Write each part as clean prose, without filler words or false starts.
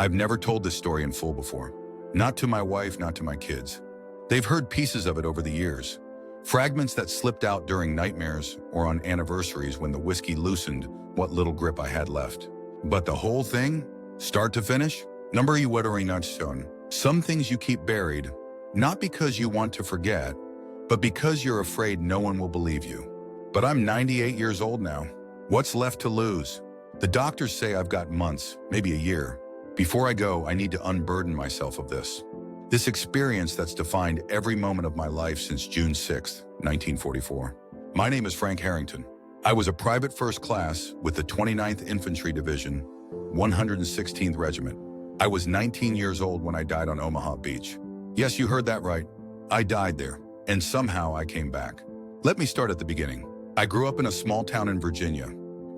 I've never told this story in full before. Not to my wife, not to my kids. They've heard pieces of it over the years. Fragments that slipped out during nightmares or on anniversaries when the whiskey loosened what little grip I had left. But the whole thing, start to finish? WWII. Some things you keep buried, not because you want to forget, but because you're afraid no one will believe you. But I'm 98 years old now. What's left to lose? The doctors say I've got months, maybe a year. Before I go, I need to unburden myself of this. This experience that's defined every moment of my life since June 6, 1944. My name is Frank Harrington. I was a private first class with the 29th Infantry Division, 116th Regiment. I was 19 years old when I died on Omaha Beach. Yes, you heard that right. I died there, and somehow I came back. Let me start at the beginning. I grew up in a small town in Virginia.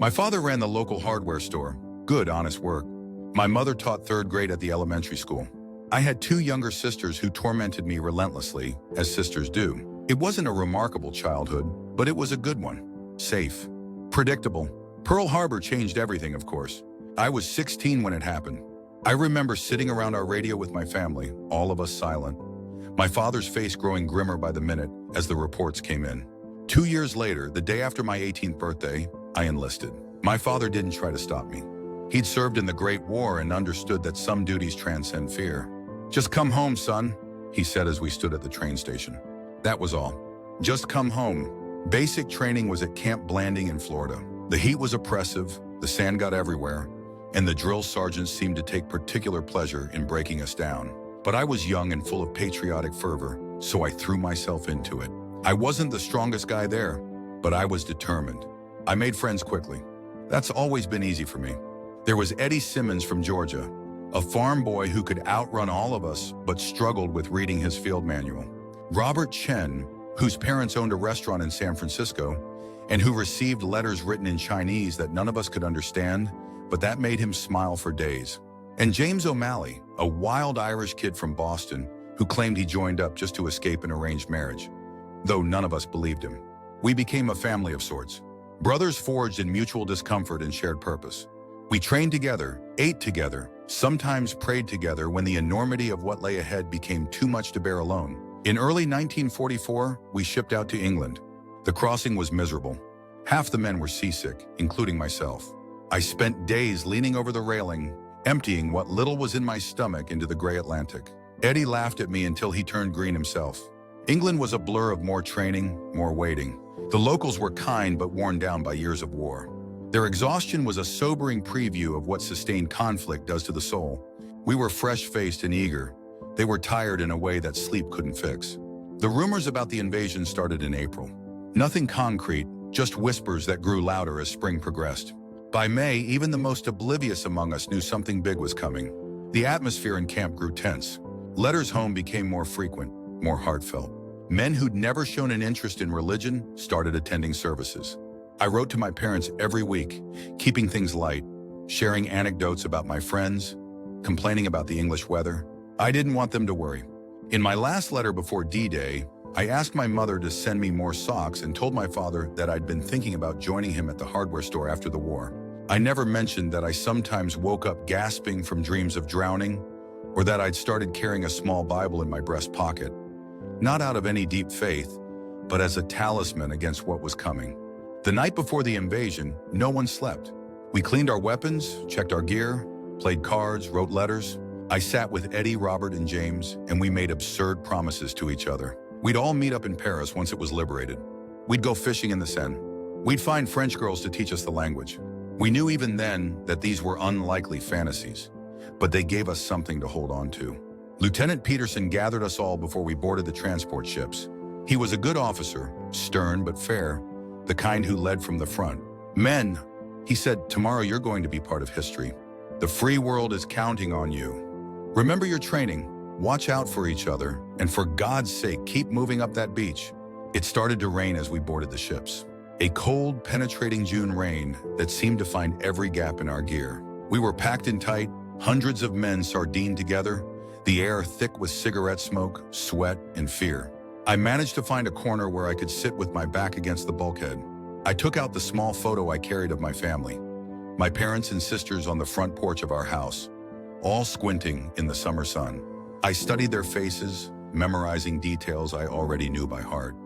My father ran the local hardware store. Good, honest work. My mother taught third grade at the elementary school. I had two younger sisters who tormented me relentlessly, as sisters do. It wasn't a remarkable childhood, but it was a good one. Safe. Predictable. Pearl Harbor changed everything, of course. I was 16 when it happened. I remember sitting around our radio with my family, all of us silent. My father's face growing grimmer by the minute as the reports came in. 2 years later, the day after my 18th birthday, I enlisted. My father didn't try to stop me. He'd served in the Great War and understood that some duties transcend fear. "Just come home, son," he said as we stood at the train station. That was all. Just come home. Basic training was at Camp Blanding in Florida. The heat was oppressive, the sand got everywhere, and the drill sergeants seemed to take particular pleasure in breaking us down. But I was young and full of patriotic fervor, so I threw myself into it. I wasn't the strongest guy there, but I was determined. I made friends quickly. That's always been easy for me. There was Eddie Simmons from Georgia, a farm boy who could outrun all of us but struggled with reading his field manual. Robert Chen, whose parents owned a restaurant in San Francisco and who received letters written in Chinese that none of us could understand, but that made him smile for days. And James O'Malley, a wild Irish kid from Boston who claimed he joined up just to escape an arranged marriage, though none of us believed him. We became a family of sorts, brothers forged in mutual discomfort and shared purpose. We trained together, ate together, sometimes prayed together when the enormity of what lay ahead became too much to bear alone. In early 1944, we shipped out to England. The crossing was miserable. Half the men were seasick, including myself. I spent days leaning over the railing, emptying what little was in my stomach into the gray Atlantic. Eddie laughed at me until he turned green himself. England was a blur of more training, more waiting. The locals were kind but worn down by years of war. Their exhaustion was a sobering preview of what sustained conflict does to the soul. We were fresh-faced and eager. They were tired in a way that sleep couldn't fix. The rumors about the invasion started in April. Nothing concrete, just whispers that grew louder as spring progressed. By May, even the most oblivious among us knew something big was coming. The atmosphere in camp grew tense. Letters home became more frequent, more heartfelt. Men who'd never shown an interest in religion started attending services. I wrote to my parents every week, keeping things light, sharing anecdotes about my friends, complaining about the English weather. I didn't want them to worry. In my last letter before D-Day, I asked my mother to send me more socks and told my father that I'd been thinking about joining him at the hardware store after the war. I never mentioned that I sometimes woke up gasping from dreams of drowning, or that I'd started carrying a small Bible in my breast pocket, not out of any deep faith, but as a talisman against what was coming. The night before the invasion, no one slept. We cleaned our weapons, checked our gear, played cards, wrote letters. I sat with Eddie, Robert, and James, and we made absurd promises to each other. We'd all meet up in Paris once it was liberated. We'd go fishing in the Seine. We'd find French girls to teach us the language. We knew even then that these were unlikely fantasies, but they gave us something to hold on to. Lieutenant Peterson gathered us all before we boarded the transport ships. He was a good officer, stern but fair, the kind who led from the front. "Men," he said, "tomorrow you're going to be part of history. The free world is counting on you. Remember your training, watch out for each other, and for God's sake, keep moving up that beach." It started to rain as we boarded the ships. A cold, penetrating June rain that seemed to find every gap in our gear. We were packed in tight, hundreds of men sardined together, the air thick with cigarette smoke, sweat, and fear. I managed to find a corner where I could sit with my back against the bulkhead. I took out the small photo I carried of my family, my parents and sisters on the front porch of our house. all squinting in the summer sun. I studied their faces, memorizing details I already knew by heart.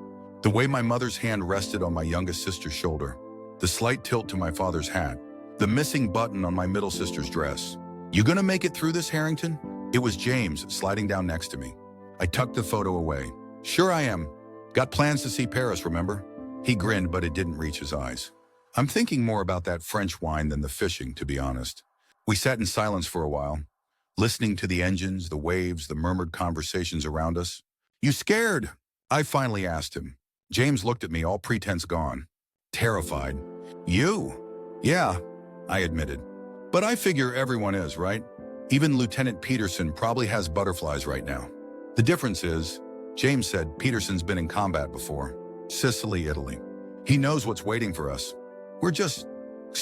The way my mother's hand rested on my youngest sister's shoulder, the slight tilt to my father's hat, the missing button on my middle sister's dress. "You gonna make it through this, Harrington?" It was James sliding down next to me. I tucked the photo away. "Sure I am. Got plans to see Paris, remember?" He grinned, but it didn't reach his eyes. I'm thinking more about that French wine than the fishing, to be honest. We sat in silence for a while, listening to the engines, the waves, the murmured conversations around us. "You scared?" I finally asked him. James looked at me, all pretense gone. Terrified. "You?" "Yeah," I admitted. "But I figure everyone is, right? Even Lieutenant Peterson probably has butterflies right now." "The difference is," James said, "Peterson's been in combat before. Sicily, Italy. He knows what's waiting for us. We're just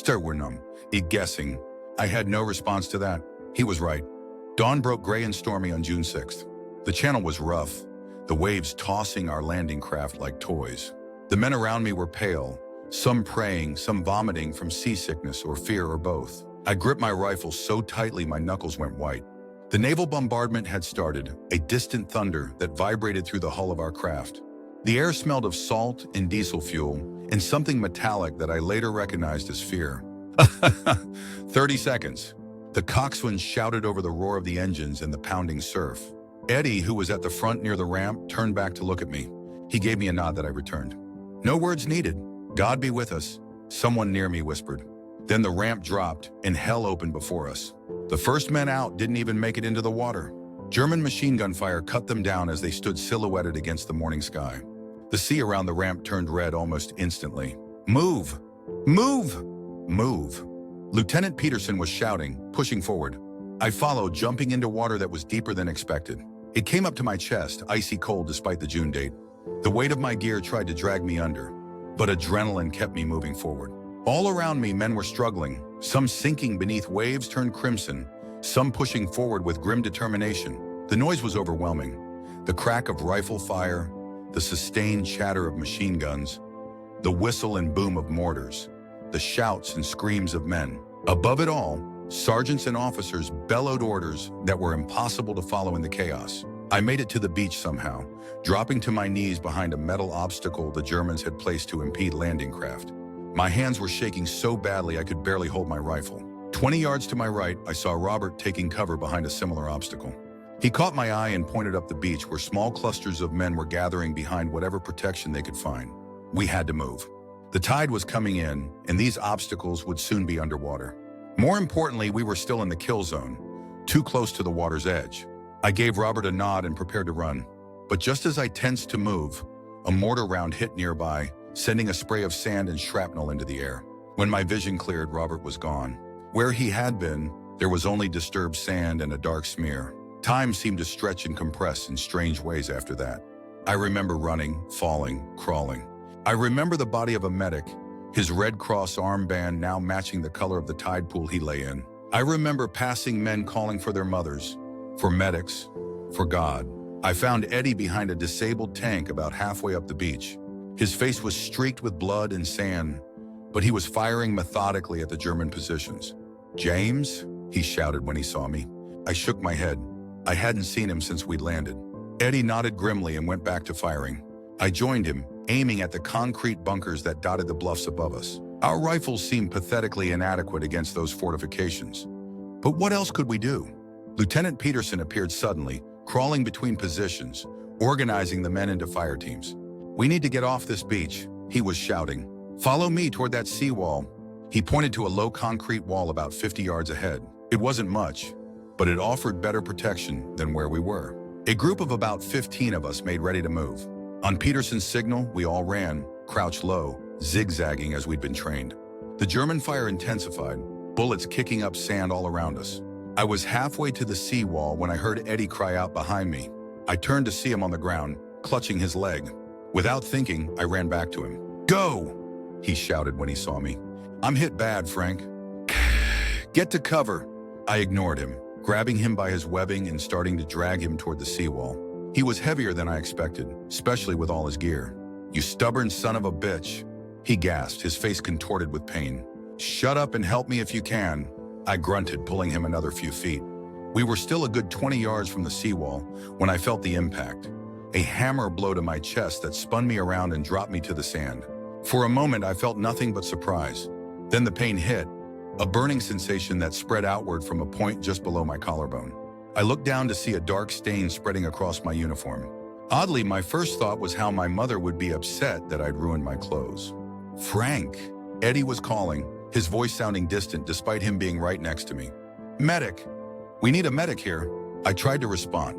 we're guessing." I had no response to that. He was right. Dawn broke gray and stormy on June 6th. The channel was rough, the waves tossing our landing craft like toys. The men around me were pale, some praying, some vomiting from seasickness or fear or both. I gripped my rifle so tightly my knuckles went white. The naval bombardment had started, a distant thunder that vibrated through the hull of our craft. The air smelled of salt and diesel fuel, and something metallic that I later recognized as fear. 30 seconds. The coxswain shouted over the roar of the engines and the pounding surf. Eddie, who was at the front near the ramp, turned back to look at me. He gave me a nod that I returned. "No words needed. God be with us," someone near me whispered. Then the ramp dropped and hell opened before us. The first men out didn't even make it into the water. German machine gun fire cut them down as they stood silhouetted against the morning sky. The sea around the ramp turned red almost instantly. "Move! Move! Move!" Lieutenant Peterson was shouting, pushing forward. I followed, jumping into water that was deeper than expected. It came up to my chest, icy cold despite the June date. The weight of my gear tried to drag me under, but adrenaline kept me moving forward. All around me, men were struggling, some sinking beneath waves turned crimson, some pushing forward with grim determination. The noise was overwhelming. The crack of rifle fire, the sustained chatter of machine guns, the whistle and boom of mortars, the shouts and screams of men. Above it all, sergeants and officers bellowed orders that were impossible to follow in the chaos. I made it to the beach somehow, dropping to my knees behind a metal obstacle the Germans had placed to impede landing craft. My hands were shaking so badly I could barely hold my rifle. 20 yards to my right, I saw Robert taking cover behind a similar obstacle. He caught my eye and pointed up the beach where small clusters of men were gathering behind whatever protection they could find. We had to move. The tide was coming in, and these obstacles would soon be underwater. More importantly, we were still in the kill zone, too close to the water's edge. I gave Robert a nod and prepared to run. But just as I tensed to move, a mortar round hit nearby, sending a spray of sand and shrapnel into the air. When my vision cleared, Robert was gone. Where he had been, there was only disturbed sand and a dark smear. Time seemed to stretch and compress in strange ways after that. I remember running, falling, crawling. I remember the body of a medic, his Red Cross armband now matching the color of the tide pool he lay in. I remember passing men calling for their mothers, for medics, for God. I found Eddie behind a disabled tank about halfway up the beach. His face was streaked with blood and sand, but he was firing methodically at the German positions. "James?" he shouted when he saw me. I shook my head. I hadn't seen him since we'd landed. Eddie nodded grimly and went back to firing. I joined him, aiming at the concrete bunkers that dotted the bluffs above us. Our rifles seemed pathetically inadequate against those fortifications. But what else could we do? Lieutenant Peterson appeared suddenly, crawling between positions, organizing the men into fire teams. "We need to get off this beach," he was shouting. "Follow me toward that seawall." He pointed to a low concrete wall about 50 yards ahead. It wasn't much, but it offered better protection than where we were. A group of about 15 of us made ready to move. On Peterson's signal, we all ran, crouched low, zigzagging as we'd been trained. The German fire intensified, bullets kicking up sand all around us. I was halfway to the seawall when I heard Eddie cry out behind me. I turned to see him on the ground, clutching his leg. Without thinking, I ran back to him. "Go!" he shouted when he saw me. "I'm hit bad, Frank." "Get to cover." I ignored him, grabbing him by his webbing and starting to drag him toward the seawall. He was heavier than I expected, especially with all his gear. "You stubborn son of a bitch," he gasped, his face contorted with pain. "Shut up and help me if you can," I grunted, pulling him another few feet. We were still a good 20 yards from the seawall when I felt the impact. A hammer blow to my chest that spun me around and dropped me to the sand. For a moment, I felt nothing but surprise. Then the pain hit, a burning sensation that spread outward from a point just below my collarbone. I looked down to see a dark stain spreading across my uniform. Oddly, my first thought was how my mother would be upset that I'd ruined my clothes. "Frank," Eddie was calling, his voice sounding distant despite him being right next to me. "Medic! We need a medic here." I tried to respond,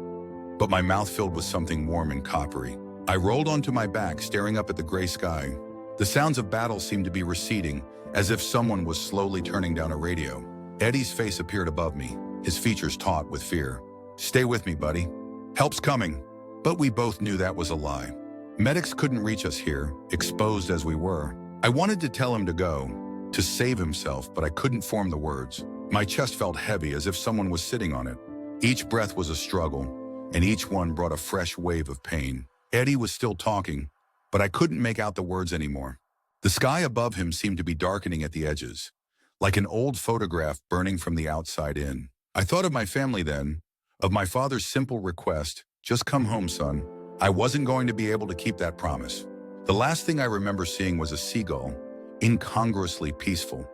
but my mouth filled with something warm and coppery. I rolled onto my back, staring up at the gray sky. The sounds of battle seemed to be receding, as if someone was slowly turning down a radio. Eddie's face appeared above me, his features taut with fear. "Stay with me, buddy. Help's coming." But we both knew that was a lie. Medics couldn't reach us here, exposed as we were. I wanted to tell him to go, to save himself, but I couldn't form the words. My chest felt heavy, as if someone was sitting on it. Each breath was a struggle, and each one brought a fresh wave of pain. Eddie was still talking, but I couldn't make out the words anymore. The sky above him seemed to be darkening at the edges, like an old photograph burning from the outside in. I thought of my family then, of my father's simple request, "Just come home, son." I wasn't going to be able to keep that promise. The last thing I remember seeing was a seagull, incongruously peaceful,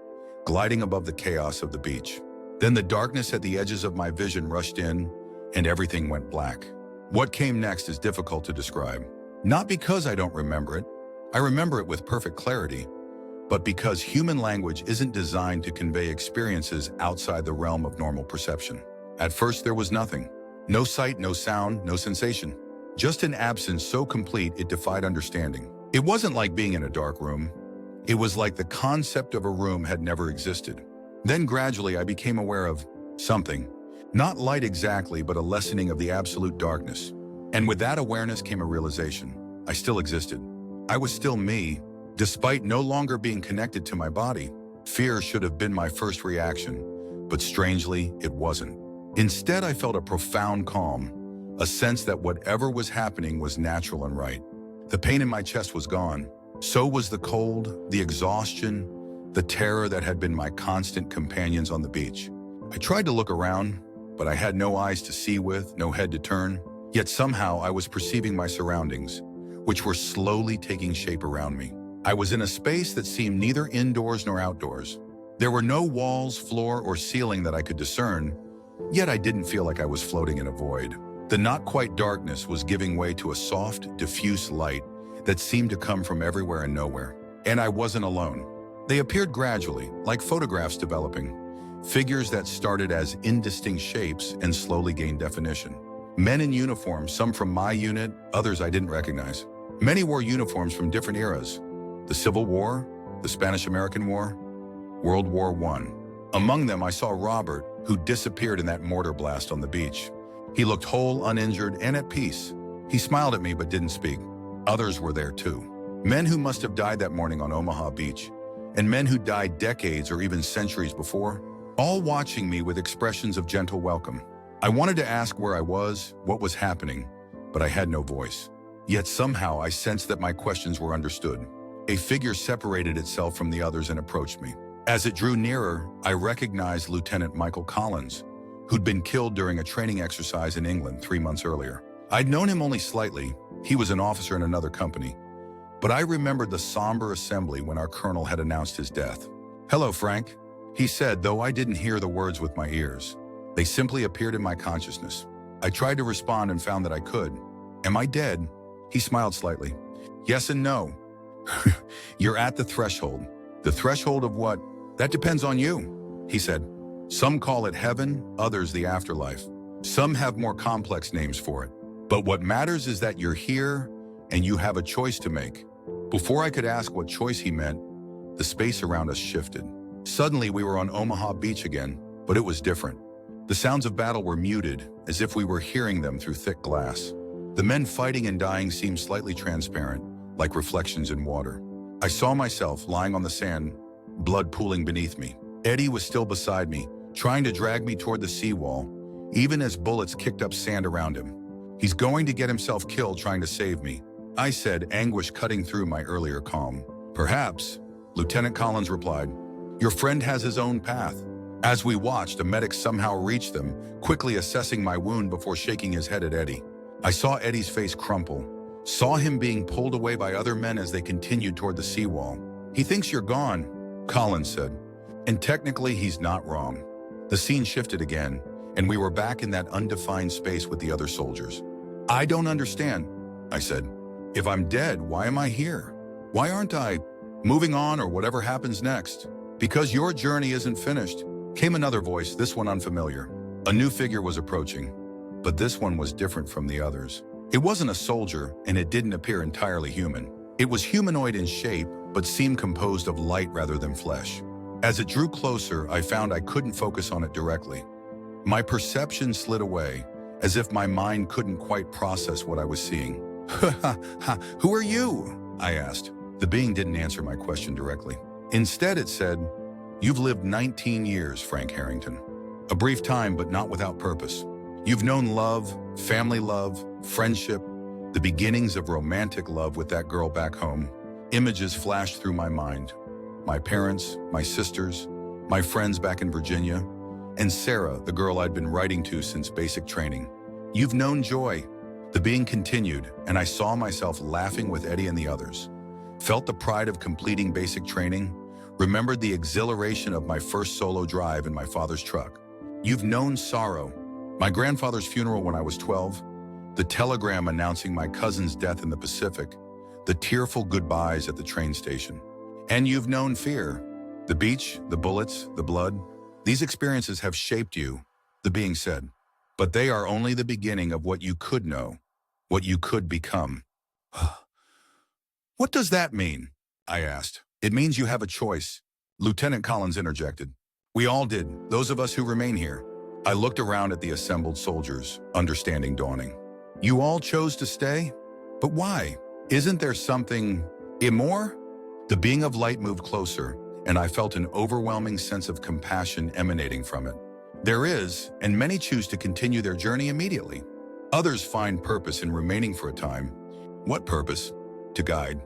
gliding above the chaos of the beach. Then the darkness at the edges of my vision rushed in, and everything went black. What came next is difficult to describe. Not because I don't remember it. I remember it with perfect clarity, but because human language isn't designed to convey experiences outside the realm of normal perception. At first, there was nothing. No sight, no sound, no sensation. Just an absence so complete it defied understanding. It wasn't like being in a dark room. It was like the concept of a room had never existed. Then gradually I became aware of something. Not light exactly, but a lessening of the absolute darkness. And with that awareness came a realization. I still existed. I was still me, despite no longer being connected to my body. Fear should have been my first reaction, but strangely, it wasn't. Instead, I felt a profound calm, a sense that whatever was happening was natural and right. The pain in my chest was gone. So was the cold, the exhaustion, the terror that had been my constant companions on the beach. I tried to look around, but I had no eyes to see with, no head to turn. Yet somehow I was perceiving my surroundings, which were slowly taking shape around me. I was in a space that seemed neither indoors nor outdoors. There were no walls, floor, or ceiling that I could discern, yet I didn't feel like I was floating in a void. The not-quite darkness was giving way to a soft, diffuse light that seemed to come from everywhere and nowhere. And I wasn't alone. They appeared gradually, like photographs developing, figures that started as indistinct shapes and slowly gained definition. Men in uniform, some from my unit, others I didn't recognize. Many wore uniforms from different eras: the Civil War, the Spanish-American War, World War I. Among them, I saw Robert, who disappeared in that mortar blast on the beach. He looked whole, uninjured, and at peace. He smiled at me but didn't speak. Others were there too. Men who must have died that morning on Omaha Beach, and men who died decades or even centuries before, all watching me with expressions of gentle welcome. I wanted to ask where I was, what was happening, but I had no voice. Yet somehow I sensed that my questions were understood. A figure separated itself from the others and approached me. As it drew nearer, I recognized Lieutenant Michael Collins, who'd been killed during a training exercise in England 3 months earlier. I'd known him only slightly. He was an officer in another company. But I remembered the somber assembly when our colonel had announced his death. "Hello, Frank," he said, though I didn't hear the words with my ears. They simply appeared in my consciousness. I tried to respond and found that I could. "Am I dead?" He smiled slightly. "Yes and no. You're at the threshold." "The threshold of what?" "That depends on you," he said. "Some call it heaven, others the afterlife. Some have more complex names for it. But what matters is that you're here and you have a choice to make." Before I could ask what choice he meant, the space around us shifted. Suddenly we were on Omaha Beach again, but it was different. The sounds of battle were muted, as if we were hearing them through thick glass. The men fighting and dying seemed slightly transparent, like reflections in water. I saw myself lying on the sand, blood pooling beneath me. Eddie was still beside me, trying to drag me toward the seawall, even as bullets kicked up sand around him. "He's going to get himself killed trying to save me," I said, anguish cutting through my earlier calm. "Perhaps," Lieutenant Collins replied. "Your friend has his own path. As we watched, a medic somehow reached them, quickly assessing my wound before shaking his head at Eddie. I saw Eddie's face crumple, saw him being pulled away by other men as they continued toward the seawall. "He thinks you're gone," Colin said. And technically, he's not wrong. The scene shifted again, and we were back in that undefined space with the other soldiers. "I don't understand," I said. "If I'm dead, why am I here? Why aren't I moving on or whatever happens next?" "Because your journey isn't finished," came another voice, this one unfamiliar. A new figure was approaching, but this one was different from the others. It wasn't a soldier, and it didn't appear entirely human. It was humanoid in shape, but seemed composed of light rather than flesh. As it drew closer, I found I couldn't focus on it directly. My perception slid away, as if my mind couldn't quite process what I was seeing. "Who are you?" I asked. The being didn't answer my question directly. Instead, it said, "You've lived 19 years, Frank Harrington. A brief time, but not without purpose. You've known love, family love, friendship, the beginnings of romantic love with that girl back home." Images flashed through my mind. My parents, my sisters, my friends back in Virginia, and Sarah, the girl I'd been writing to since basic training. "You've known joy." The being continued, and I saw myself laughing with Eddie and the others. Felt the pride of completing basic training, remembered the exhilaration of my first solo drive in my father's truck. "You've known sorrow." My grandfather's funeral when I was 12, the telegram announcing my cousin's death in the Pacific, the tearful goodbyes at the train station. "And you've known fear." The beach, the bullets, the blood. "These experiences have shaped you," the being said. "But they are only the beginning of what you could know, what you could become." "What does that mean?" I asked. "It means you have a choice," Lieutenant Collins interjected. "We all did, those of us who remain here." I looked around at the assembled soldiers, understanding dawning. "You all chose to stay? But why? Isn't there something more?" The being of light moved closer, and I felt an overwhelming sense of compassion emanating from it. "There is, and many choose to continue their journey immediately. Others find purpose in remaining for a time." "What purpose?" "To guide,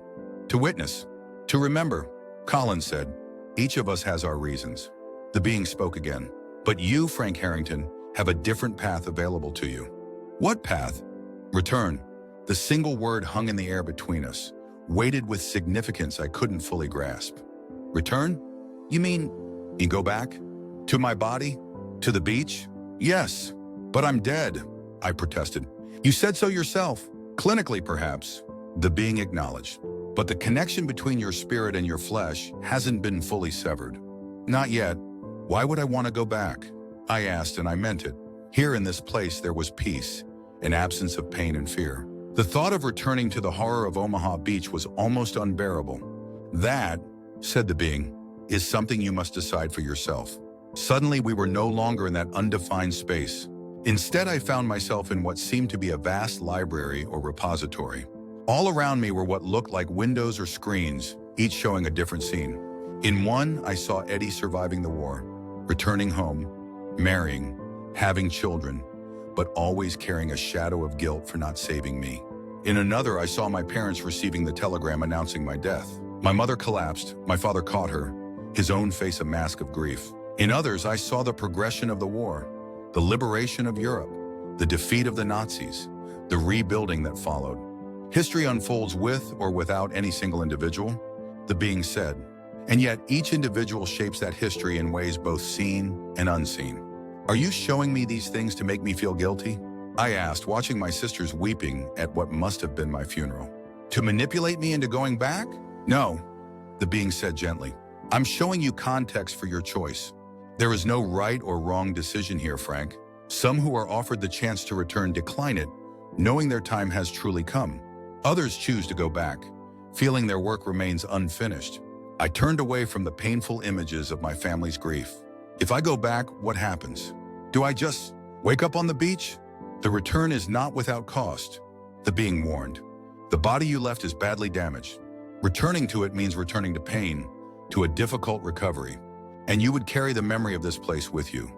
to witness, to remember," Colin said. "Each of us has our reasons." The being spoke again. "But you, Frank Harrington, have a different path available to you." "What path?" "Return." The single word hung in the air between us, weighted with significance I couldn't fully grasp. "Return? You mean go back? To my body? To the beach?" "Yes, but I'm dead," I protested. "You said so yourself. Clinically, perhaps," the being acknowledged. "But the connection between your spirit and your flesh hasn't been fully severed." "Not yet. Why would I want to go back?" I asked, and I meant it. Here in this place there was peace, an absence of pain and fear. The thought of returning to the horror of Omaha Beach was almost unbearable. "That," said the being, "is something you must decide for yourself." Suddenly we were no longer in that undefined space. Instead, I found myself in what seemed to be a vast library or repository. All around me were what looked like windows or screens, each showing a different scene. In one, I saw Eddie surviving the war, returning home, marrying, having children, but always carrying a shadow of guilt for not saving me. In another, I saw my parents receiving the telegram announcing my death. My mother collapsed, my father caught her, his own face a mask of grief. In others, I saw the progression of the war, the liberation of Europe, the defeat of the Nazis, the rebuilding that followed. History unfolds with or without any single individual, the being said. And yet each individual shapes that history in ways both seen and unseen. "Are you showing me these things to make me feel guilty?" I asked, watching my sisters weeping at what must have been my funeral. "To manipulate me into going back?" "No," the being said gently. "I'm showing you context for your choice. There is no right or wrong decision here, Frank. Some who are offered the chance to return decline it, knowing their time has truly come. Others choose to go back, feeling their work remains unfinished." I turned away from the painful images of my family's grief. If I go back, what happens? Do I just wake up on the beach? The return is not without cost, the being warned. The body you left is badly damaged. Returning to it means returning to pain, to a difficult recovery. And you would carry the memory of this place with you,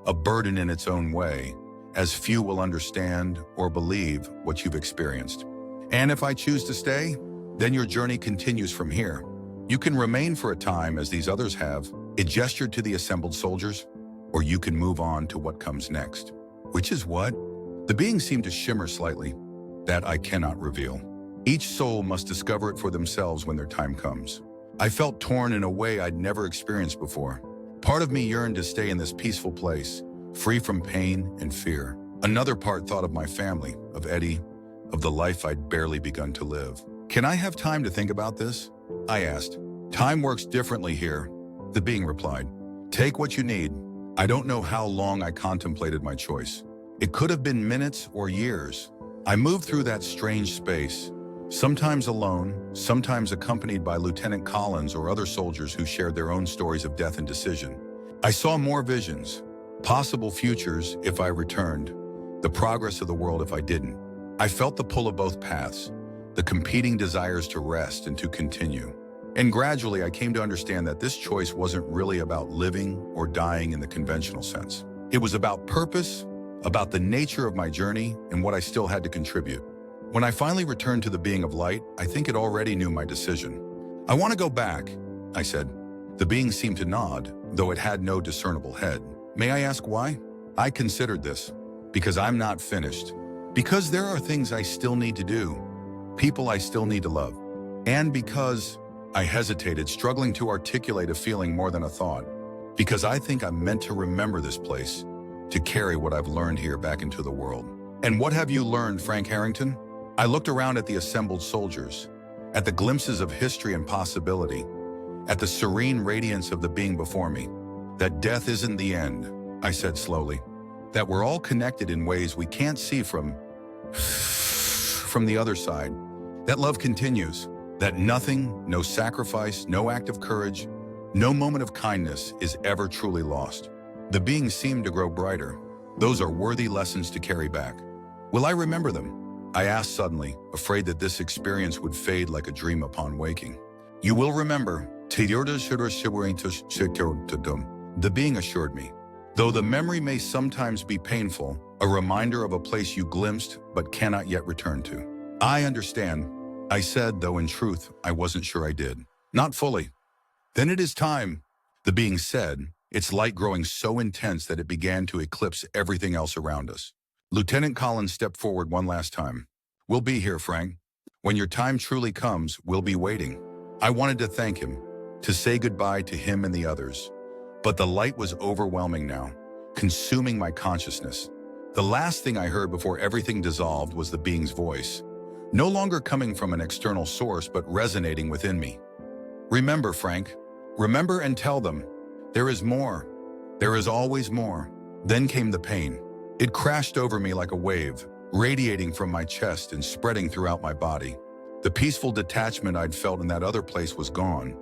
a burden in its own way, as few will understand or believe what you've experienced. And if I choose to stay, then your journey continues from here. You can remain for a time as these others have. It gestured to the assembled soldiers. or you can move on to what comes next. Which is what? The being seemed to shimmer slightly. That I cannot reveal. Each soul must discover it for themselves when their time comes. I felt torn in a way I'd never experienced before. Part of me yearned to stay in this peaceful place, free from pain and fear. Another part thought of my family, of Eddie, of the life I'd barely begun to live. Can I have time to think about this? I asked. Time works differently here, the being replied. Take what you need. I don't know how long I contemplated my choice. It could have been minutes or years. I moved through that strange space, sometimes alone, sometimes accompanied by Lieutenant Collins or other soldiers who shared their own stories of death and decision. I saw more visions, possible futures if I returned, the progress of the world if I didn't. I felt the pull of both paths, the competing desires to rest and to continue. And gradually I came to understand that this choice wasn't really about living or dying in the conventional sense. It was about purpose, about the nature of my journey and what I still had to contribute. When I finally returned to the being of light, I think it already knew my decision. I want to go back, I said. The being seemed to nod, though it had no discernible head. May I ask why? I considered this. Because I'm not finished. Because there are things I still need to do. People I still need to love. And because I hesitated, struggling to articulate a feeling more than a thought. Because I think I'm meant to remember this place, to carry what I've learned here back into the world. And what have you learned, Frank Harrington? I looked around at the assembled soldiers, at the glimpses of history and possibility, at the serene radiance of the being before me. That death isn't the end, I said slowly. That we're all connected in ways we can't see from the other side. That love continues. That nothing, no sacrifice, no act of courage, no moment of kindness is ever truly lost. The being seemed to grow brighter. Those are worthy lessons to carry back. Will I remember them? I asked suddenly, afraid that this experience would fade like a dream upon waking. You will remember, the being assured me. Though the memory may sometimes be painful, a reminder of a place you glimpsed but cannot yet return to. I understand, I said, though in truth, I wasn't sure I did. Not fully. Then it is time, the being said, its light growing so intense that it began to eclipse everything else around us. Lieutenant Collins stepped forward one last time. We'll be here, Frank. When your time truly comes, we'll be waiting. I wanted to thank him, to say goodbye to him and the others. But the light was overwhelming now, consuming my consciousness. The last thing I heard before everything dissolved was the being's voice, no longer coming from an external source but resonating within me. Remember, Frank. Remember and tell them. There is more. There is always more. Then came the pain. It crashed over me like a wave, radiating from my chest and spreading throughout my body. The peaceful detachment I'd felt in that other place was gone,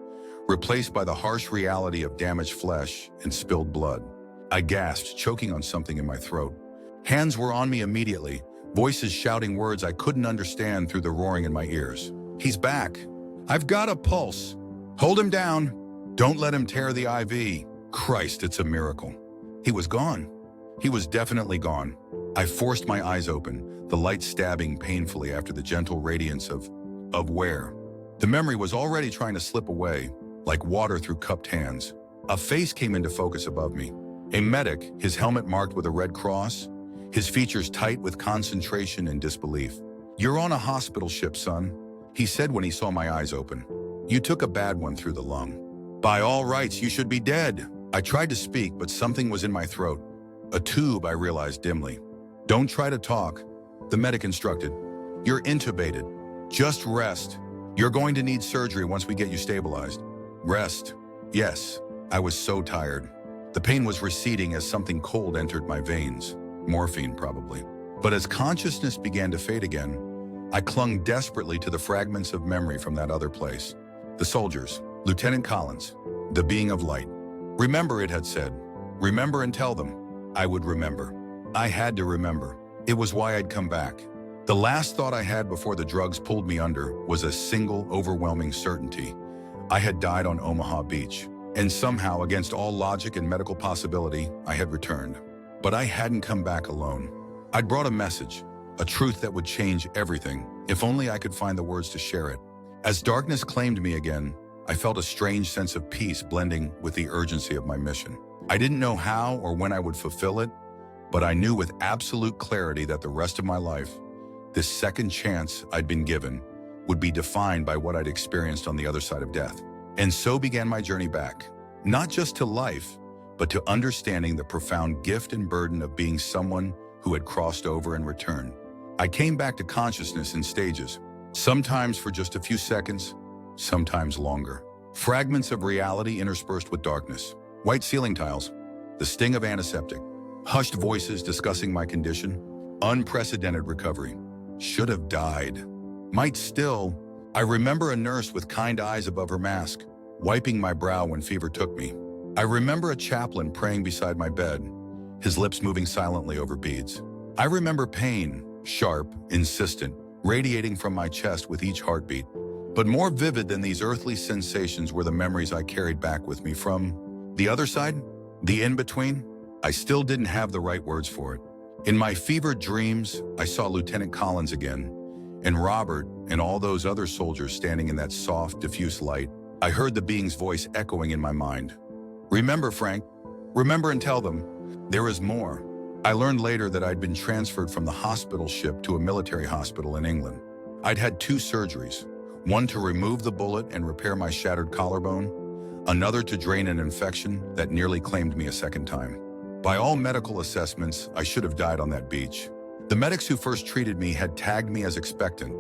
replaced by the harsh reality of damaged flesh and spilled blood. I gasped, choking on something in my throat. Hands were on me immediately, voices shouting words I couldn't understand through the roaring in my ears. He's back. I've got a pulse. Hold him down. Don't let him tear the IV. Christ, it's a miracle. He was gone. He was definitely gone. I forced my eyes open, the light stabbing painfully after the gentle radiance of where. The memory was already trying to slip away, like water through cupped hands. A face came into focus above me. A medic, his helmet marked with a red cross, his features tight with concentration and disbelief. You're on a hospital ship, son, he said when he saw my eyes open. You took a bad one through the lung. By all rights, you should be dead. I tried to speak, but something was in my throat. A tube, I realized dimly. Don't try to talk, the medic instructed. You're intubated. Just rest. You're going to need surgery once we get you stabilized. Rest. Yes, I was so tired. The pain was receding as something cold entered my veins. Morphine, probably. But as consciousness began to fade again, I clung desperately to the fragments of memory from that other place. The soldiers, Lieutenant Collins, the being of light. Remember, it had said. Remember and tell them. I would remember. I had to remember. It was why I'd come back. The last thought I had before the drugs pulled me under was a single, overwhelming certainty. I had died on Omaha Beach, and somehow, against all logic and medical possibility, I had returned. But I hadn't come back alone. I'd brought a message, a truth that would change everything, if only I could find the words to share it. As darkness claimed me again, I felt a strange sense of peace blending with the urgency of my mission. I didn't know how or when I would fulfill it, but I knew with absolute clarity that the rest of my life, this second chance I'd been given, would be defined by what I'd experienced on the other side of death. And so began my journey back, not just to life, but to understanding the profound gift and burden of being someone who had crossed over and returned. I came back to consciousness in stages, sometimes for just a few seconds, sometimes longer. Fragments of reality interspersed with darkness, white ceiling tiles, the sting of antiseptic, hushed voices discussing my condition, unprecedented recovery. Should have died. Might still. I remember a nurse with kind eyes above her mask, wiping my brow when fever took me. I remember a chaplain praying beside my bed, his lips moving silently over beads. I remember pain, sharp, insistent, radiating from my chest with each heartbeat. But more vivid than these earthly sensations were the memories I carried back with me from the other side, the in-between. I still didn't have the right words for it. In my fevered dreams, I saw Lieutenant Collins again, and Robert and all those other soldiers standing in that soft, diffuse light. I heard the being's voice echoing in my mind. Remember, Frank. Remember and tell them. There is more. I learned later that I'd been transferred from the hospital ship to a military hospital in England. I'd had 2 surgeries, one to remove the bullet and repair my shattered collarbone, another to drain an infection that nearly claimed me a second time. By all medical assessments, I should have died on that beach. The medics who first treated me had tagged me as expectant,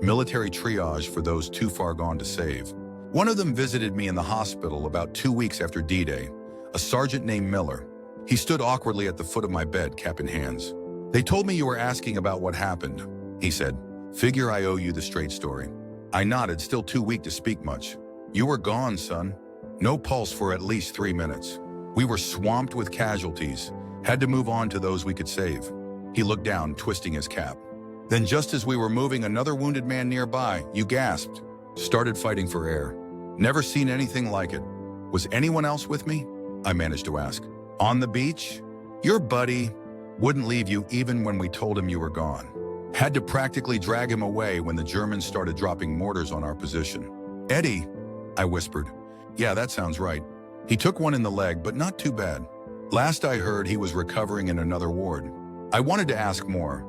military triage for those too far gone to save. One of them visited me in the hospital about 2 weeks after D-Day, a sergeant named Miller. He stood awkwardly at the foot of my bed, cap in hands. They told me you were asking about what happened, he said. Figure I owe you the straight story. I nodded, still too weak to speak much. You were gone, son. No pulse for at least 3 minutes. We were swamped with casualties, had to move on to those we could save. He looked down, twisting his cap. Then just as we were moving another wounded man nearby, you gasped, started fighting for air. Never seen anything like it. Was anyone else with me? I managed to ask. On the beach? Your buddy wouldn't leave you even when we told him you were gone. Had to practically drag him away when the Germans started dropping mortars on our position. Eddie, I whispered. Yeah, that sounds right. He took one in the leg, but not too bad. Last I heard, he was recovering in another ward. I wanted to ask more,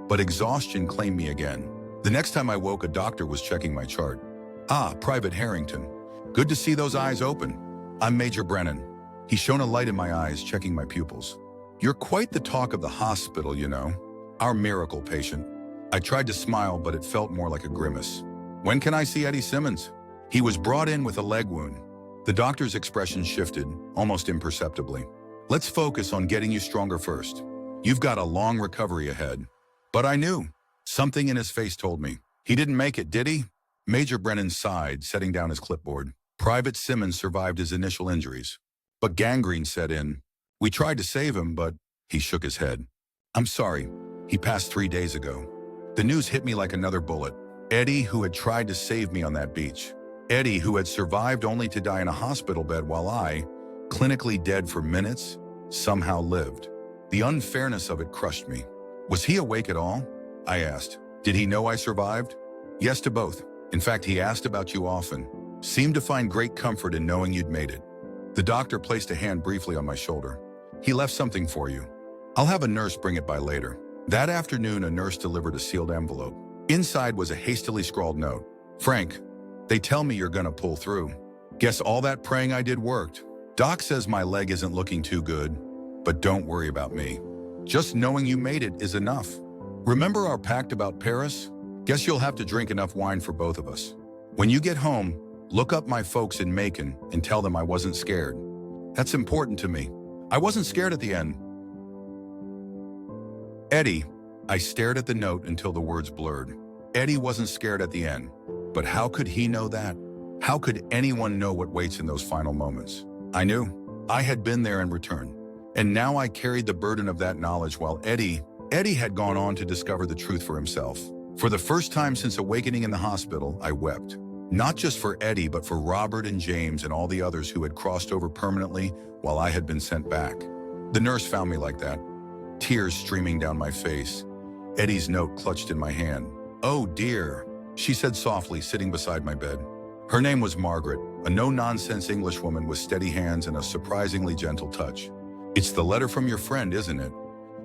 but exhaustion claimed me again. The next time I woke, a doctor was checking my chart. Ah, Private Harrington. Good to see those eyes open. I'm Major Brennan. He shone a light in my eyes, checking my pupils. You're quite the talk of the hospital, you know. Our miracle patient. I tried to smile, but it felt more like a grimace. When can I see Eddie Simmons? He was brought in with a leg wound. The doctor's expression shifted, almost imperceptibly. Let's focus on getting you stronger first. You've got a long recovery ahead. But I knew. Something in his face told me. He didn't make it, did he? Major Brennan sighed, setting down his clipboard. Private Simmons survived his initial injuries, but gangrene set in. We tried to save him, but he shook his head. I'm sorry. He passed 3 days ago. The news hit me like another bullet. Eddie, who had tried to save me on that beach. Eddie, who had survived only to die in a hospital bed while I, clinically dead for minutes, somehow lived. The unfairness of it crushed me. Was he awake at all? I asked. Did he know I survived? Yes to both. In fact, he asked about you often. Seemed to find great comfort in knowing you'd made it. The doctor placed a hand briefly on my shoulder. He left something for you. I'll have a nurse bring it by later. That afternoon, a nurse delivered a sealed envelope. Inside was a hastily scrawled note. Frank, they tell me you're gonna pull through. Guess all that praying I did worked. Doc says my leg isn't looking too good, but don't worry about me. Just knowing you made it is enough. Remember our pact about Paris? Guess you'll have to drink enough wine for both of us. When you get home, look up my folks in Macon and tell them I wasn't scared. That's important to me. I wasn't scared at the end. Eddie, I stared at the note until the words blurred. Eddie wasn't scared at the end. But how could he know that? How could anyone know what waits in those final moments? I knew. I had been there in return. And now I carried the burden of that knowledge while Eddie had gone on to discover the truth for himself. For the first time since awakening in the hospital, I wept. Not just for Eddie, but for Robert and James and all the others who had crossed over permanently while I had been sent back. The nurse found me like that, tears streaming down my face. Eddie's note clutched in my hand. Oh dear, she said softly, sitting beside my bed. Her name was Margaret, a no-nonsense Englishwoman with steady hands and a surprisingly gentle touch. "It's the letter from your friend, isn't it?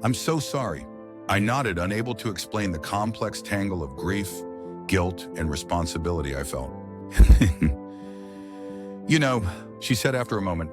I'm so sorry." I nodded, unable to explain the complex tangle of grief, guilt, and responsibility I felt. "You know," she said after a moment,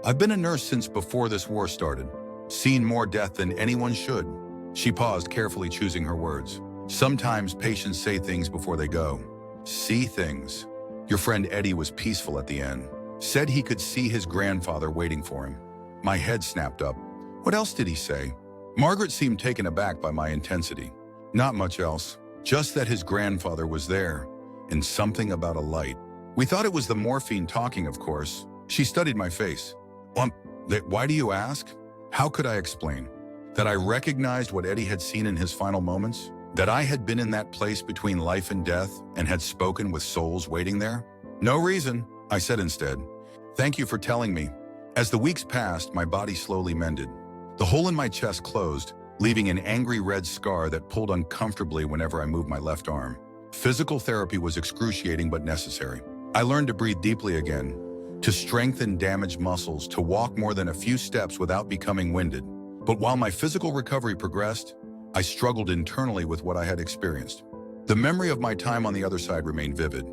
"I've been a nurse since before this war started. Seen more death than anyone should." She paused, carefully choosing her words. "Sometimes patients say things before they go. See things. Your friend Eddie was peaceful at the end. Said he could see his grandfather waiting for him." My head snapped up. "What else did he say?" Margaret seemed taken aback by my intensity. "Not much else. Just that his grandfather was there, and something about a light. We thought it was the morphine talking, of course." She studied my face. Why do you ask?" How could I explain? That I recognized what Eddie had seen in his final moments? That I had been in that place between life and death and had spoken with souls waiting there? "No reason," I said instead. "Thank you for telling me." As the weeks passed, my body slowly mended. The hole in my chest closed, leaving an angry red scar that pulled uncomfortably whenever I moved my left arm. Physical therapy was excruciating but necessary. I learned to breathe deeply again, to strengthen damaged muscles, to walk more than a few steps without becoming winded. But while my physical recovery progressed, I struggled internally with what I had experienced. The memory of my time on the other side remained vivid,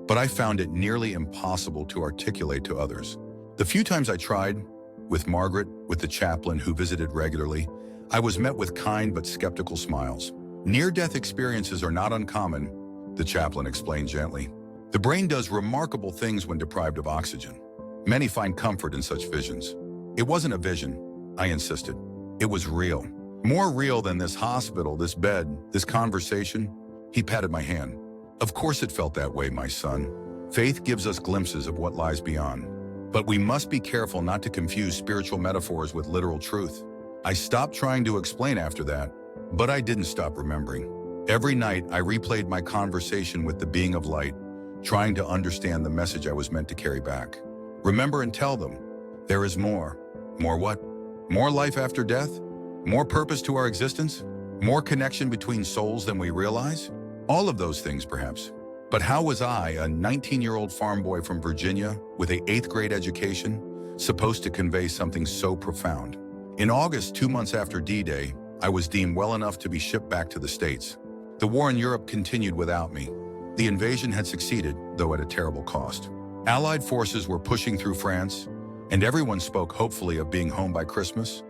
but I found it nearly impossible to articulate to others. The few times I tried, with Margaret, with the chaplain who visited regularly, I was met with kind but skeptical smiles. "Near-death experiences are not uncommon," the chaplain explained gently. "The brain does remarkable things when deprived of oxygen. Many find comfort in such visions." "It wasn't a vision," I insisted. "It was real. More real than this hospital, this bed, this conversation." He patted my hand. "Of course it felt that way, my son. Faith gives us glimpses of what lies beyond. But we must be careful not to confuse spiritual metaphors with literal truth." I stopped trying to explain after that, but I didn't stop remembering. Every night, I replayed my conversation with the being of light, trying to understand the message I was meant to carry back. Remember and tell them, there is more. More what? More life after death? More purpose to our existence? More connection between souls than we realize? All of those things, perhaps. But how was I, a 19-year-old farm boy from Virginia with an 8th grade education, supposed to convey something so profound? In August, 2 months after D-Day, I was deemed well enough to be shipped back to the States. The war in Europe continued without me. The invasion had succeeded, though at a terrible cost. Allied forces were pushing through France, and everyone spoke hopefully of being home by Christmas,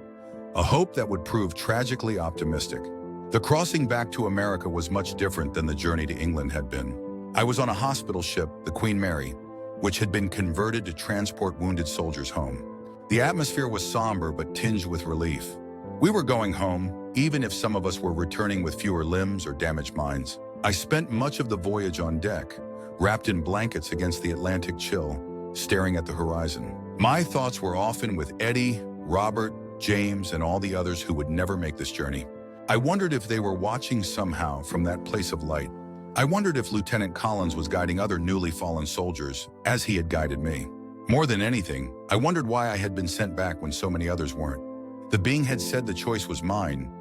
a hope that would prove tragically optimistic. The crossing back to America was much different than the journey to England had been. I was on a hospital ship, the Queen Mary, which had been converted to transport wounded soldiers home. The atmosphere was somber but tinged with relief. We were going home, even if some of us were returning with fewer limbs or damaged minds. I spent much of the voyage on deck, wrapped in blankets against the Atlantic chill, staring at the horizon. My thoughts were often with Eddie, Robert, James, and all the others who would never make this journey. I wondered if they were watching somehow from that place of light. I wondered if Lieutenant Collins was guiding other newly fallen soldiers, as he had guided me. More than anything, I wondered why I had been sent back when so many others weren't. The being had said the choice was mine,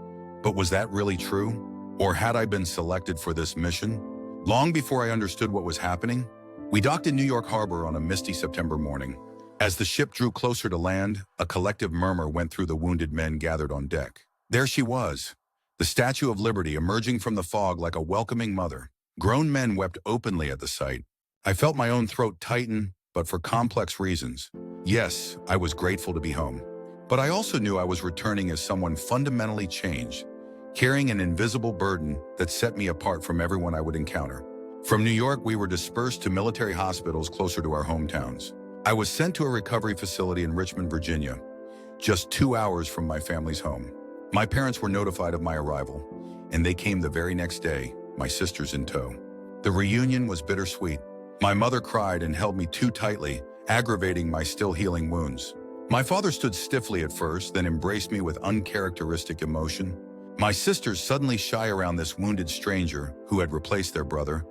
but was that really true? Or had I been selected for this mission? Long before I understood what was happening, we docked in New York Harbor on a misty September morning. As the ship drew closer to land, a collective murmur went through the wounded men gathered on deck. There she was, the Statue of Liberty emerging from the fog like a welcoming mother. Grown men wept openly at the sight. I felt my own throat tighten, but for complex reasons. Yes, I was grateful to be home. But I also knew I was returning as someone fundamentally changed, carrying an invisible burden that set me apart from everyone I would encounter. From New York, we were dispersed to military hospitals closer to our hometowns. I was sent to a recovery facility in Richmond, Virginia, just 2 hours from my family's home. My parents were notified of my arrival, and they came the very next day, my sisters in tow. The reunion was bittersweet. My mother cried and held me too tightly, aggravating my still healing wounds. My father stood stiffly at first, then embraced me with uncharacteristic emotion. My sisters, suddenly shy around this wounded stranger who had replaced their brother,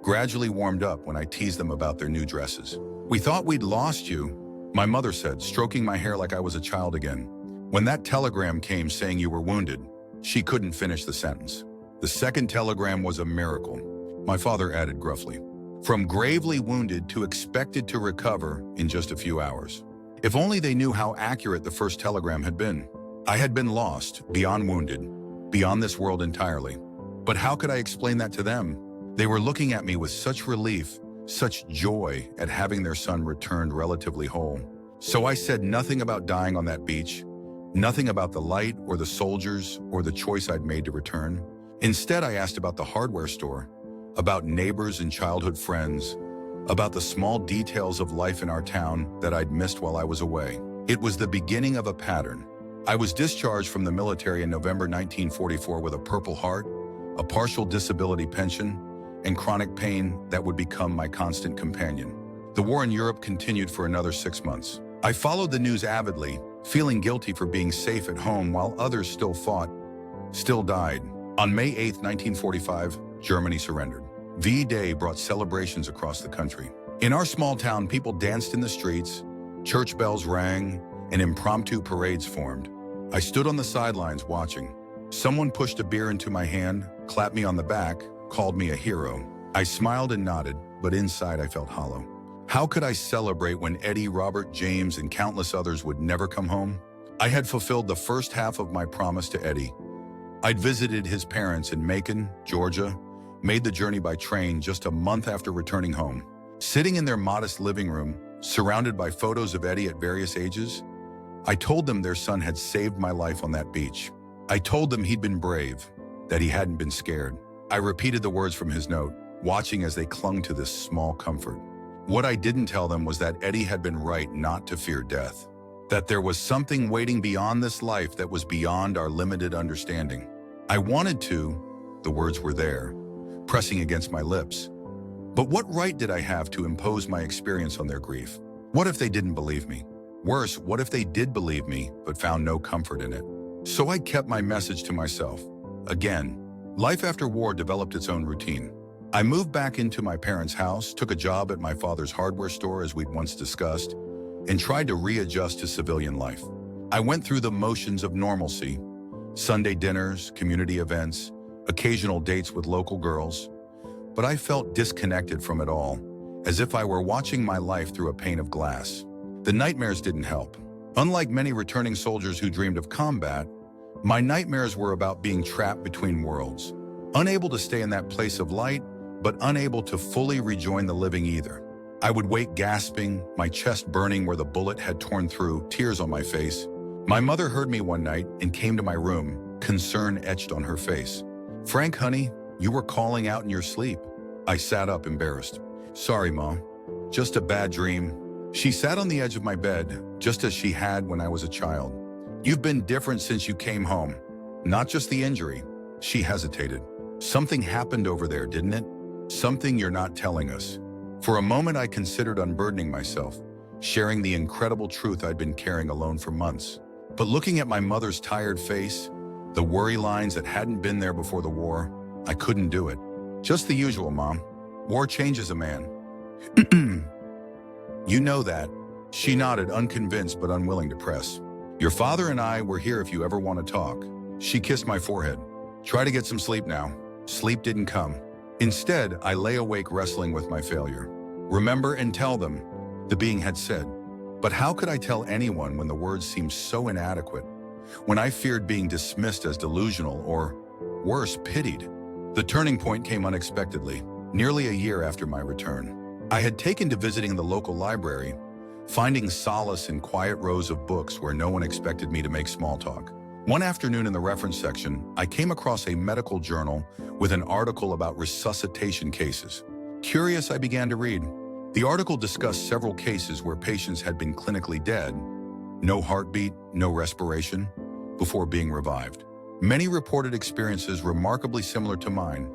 gradually warmed up when I teased them about their new dresses. "We thought we'd lost you," my mother said, stroking my hair like I was a child again. "When that telegram came saying you were wounded," she couldn't finish the sentence. "The second telegram was a miracle," my father added gruffly. from gravely wounded to expected to recover in just a few hours. If only they knew how accurate the first telegram had been. I had been lost, beyond wounded, beyond this world entirely. But how could I explain that to them? They were looking at me with such relief, such joy at having their son returned relatively whole. So I said nothing about dying on that beach, nothing about the light or the soldiers or the choice I'd made to return. Instead, I asked about the hardware store, about neighbors and childhood friends, about the small details of life in our town that I'd missed while I was away. It was the beginning of a pattern. I was discharged from the military in November 1944 with a Purple Heart, a partial disability pension, and chronic pain that would become my constant companion. The war in Europe continued for another 6 months. I followed the news avidly, feeling guilty for being safe at home while others still fought, still died. On May 8, 1945, Germany surrendered. V-Day brought celebrations across the country. In our small town, people danced in the streets, church bells rang, and impromptu parades formed. I stood on the sidelines watching. Someone pushed a beer into my hand, clapped me on the back, called me a hero. I smiled and nodded, but inside I felt hollow. How could I celebrate when Eddie, Robert, James, and countless others would never come home? I had fulfilled the first half of my promise to Eddie. I'd visited his parents in Macon, Georgia, made the journey by train just a month after returning home. Sitting in their modest living room, surrounded by photos of Eddie at various ages, I told them their son had saved my life on that beach. I told them he'd been brave, that he hadn't been scared. I repeated the words from his note, watching as they clung to this small comfort. What I didn't tell them was that Eddie had been right not to fear death, that there was something waiting beyond this life that was beyond our limited understanding. I wanted to, the words were there, pressing against my lips. But what right did I have to impose my experience on their grief? What if they didn't believe me? Worse, what if they did believe me but found no comfort in it? So I kept my message to myself. Again, life after war developed its own routine. I moved back into my parents' house, took a job at my father's hardware store as we'd once discussed, and tried to readjust to civilian life. I went through the motions of normalcy, Sunday dinners, community events, occasional dates with local girls, but I felt disconnected from it all, as if I were watching my life through a pane of glass. The nightmares didn't help. Unlike many returning soldiers who dreamed of combat, my nightmares were about being trapped between worlds, unable to stay in that place of light, but unable to fully rejoin the living either. I would wake gasping, my chest burning where the bullet had torn through, tears on my face. My mother heard me one night and came to my room, concern etched on her face. "Frank, honey, you were calling out in your sleep." I sat up, embarrassed. "Sorry, Mom. Just a bad dream." She sat on the edge of my bed, just as she had when I was a child. "You've been different since you came home. Not just the injury." She hesitated. "Something happened over there, didn't it? Something you're not telling us." For a moment, I considered unburdening myself, sharing the incredible truth I'd been carrying alone for months. But looking at my mother's tired face, the worry lines that hadn't been there before the war, I couldn't do it. "Just the usual, Mom. War changes a man." "You know that." She nodded, unconvinced but unwilling to press. "Your father and I were here if you ever want to talk." She kissed my forehead. "Try to get some sleep now." Sleep didn't come. Instead, I lay awake wrestling with my failure. "Remember and tell them," the being had said. But how could I tell anyone when the words seemed so inadequate? When I feared being dismissed as delusional or, worse, pitied? The turning point came unexpectedly, nearly a year after my return. I had taken to visiting the local library, finding solace in quiet rows of books where no one expected me to make small talk. One afternoon in the reference section, I came across a medical journal with an article about resuscitation cases. Curious, I began to read. The article discussed several cases where patients had been clinically dead, no heartbeat, no respiration, before being revived. Many reported experiences remarkably similar to mine,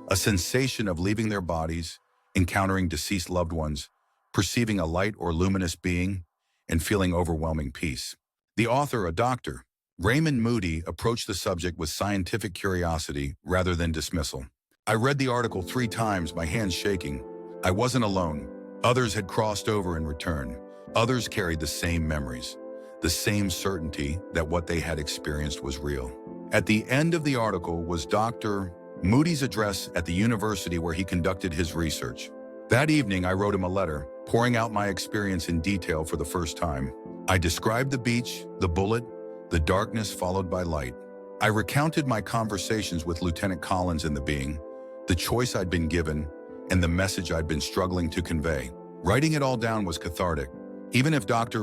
a sensation of leaving their bodies, encountering deceased loved ones, perceiving a light or luminous being, and feeling overwhelming peace. The author, a doctor, Raymond Moody, approached the subject with scientific curiosity rather than dismissal. I read the article 3 times, my hands shaking. I wasn't alone. Others had crossed over in return. Others carried the same memories, the same certainty that what they had experienced was real. At the end of the article was Dr. Moody's address at the university where he conducted his research. That evening, I wrote him a letter, pouring out my experience in detail for the first time. I described the beach, the bullet, the darkness followed by light. I recounted my conversations with Lieutenant Collins and the being, the choice I'd been given, and the message I'd been struggling to convey. Writing it all down was cathartic. Even if Dr.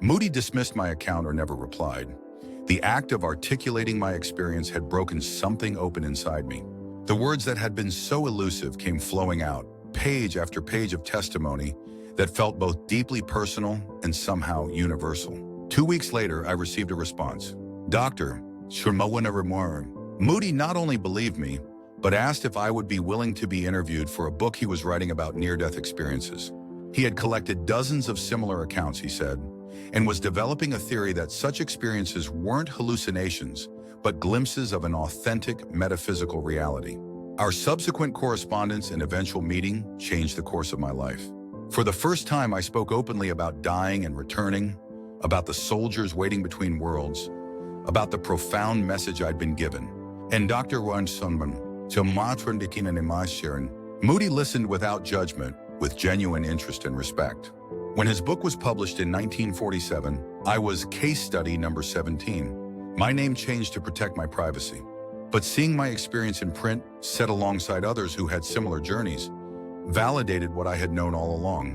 Moody dismissed my account or never replied, the act of articulating my experience had broken something open inside me. The words that had been so elusive came flowing out, page after page of testimony that felt both deeply personal and somehow universal. 2 weeks later, I received a response. Dr. Moody not only believed me, but asked if I would be willing to be interviewed for a book he was writing about near-death experiences. He had collected dozens of similar accounts, he said, and was developing a theory that such experiences weren't hallucinations, but glimpses of an authentic metaphysical reality. Our subsequent correspondence and eventual meeting changed the course of my life. For the first time, I spoke openly about dying and returning, about the soldiers waiting between worlds, about the profound message I'd been given. And Dr. Moody listened without judgment, with genuine interest and respect. When his book was published in 1947, I was case study number 17. My name changed to protect my privacy. But seeing my experience in print, set alongside others who had similar journeys, validated what I had known all along.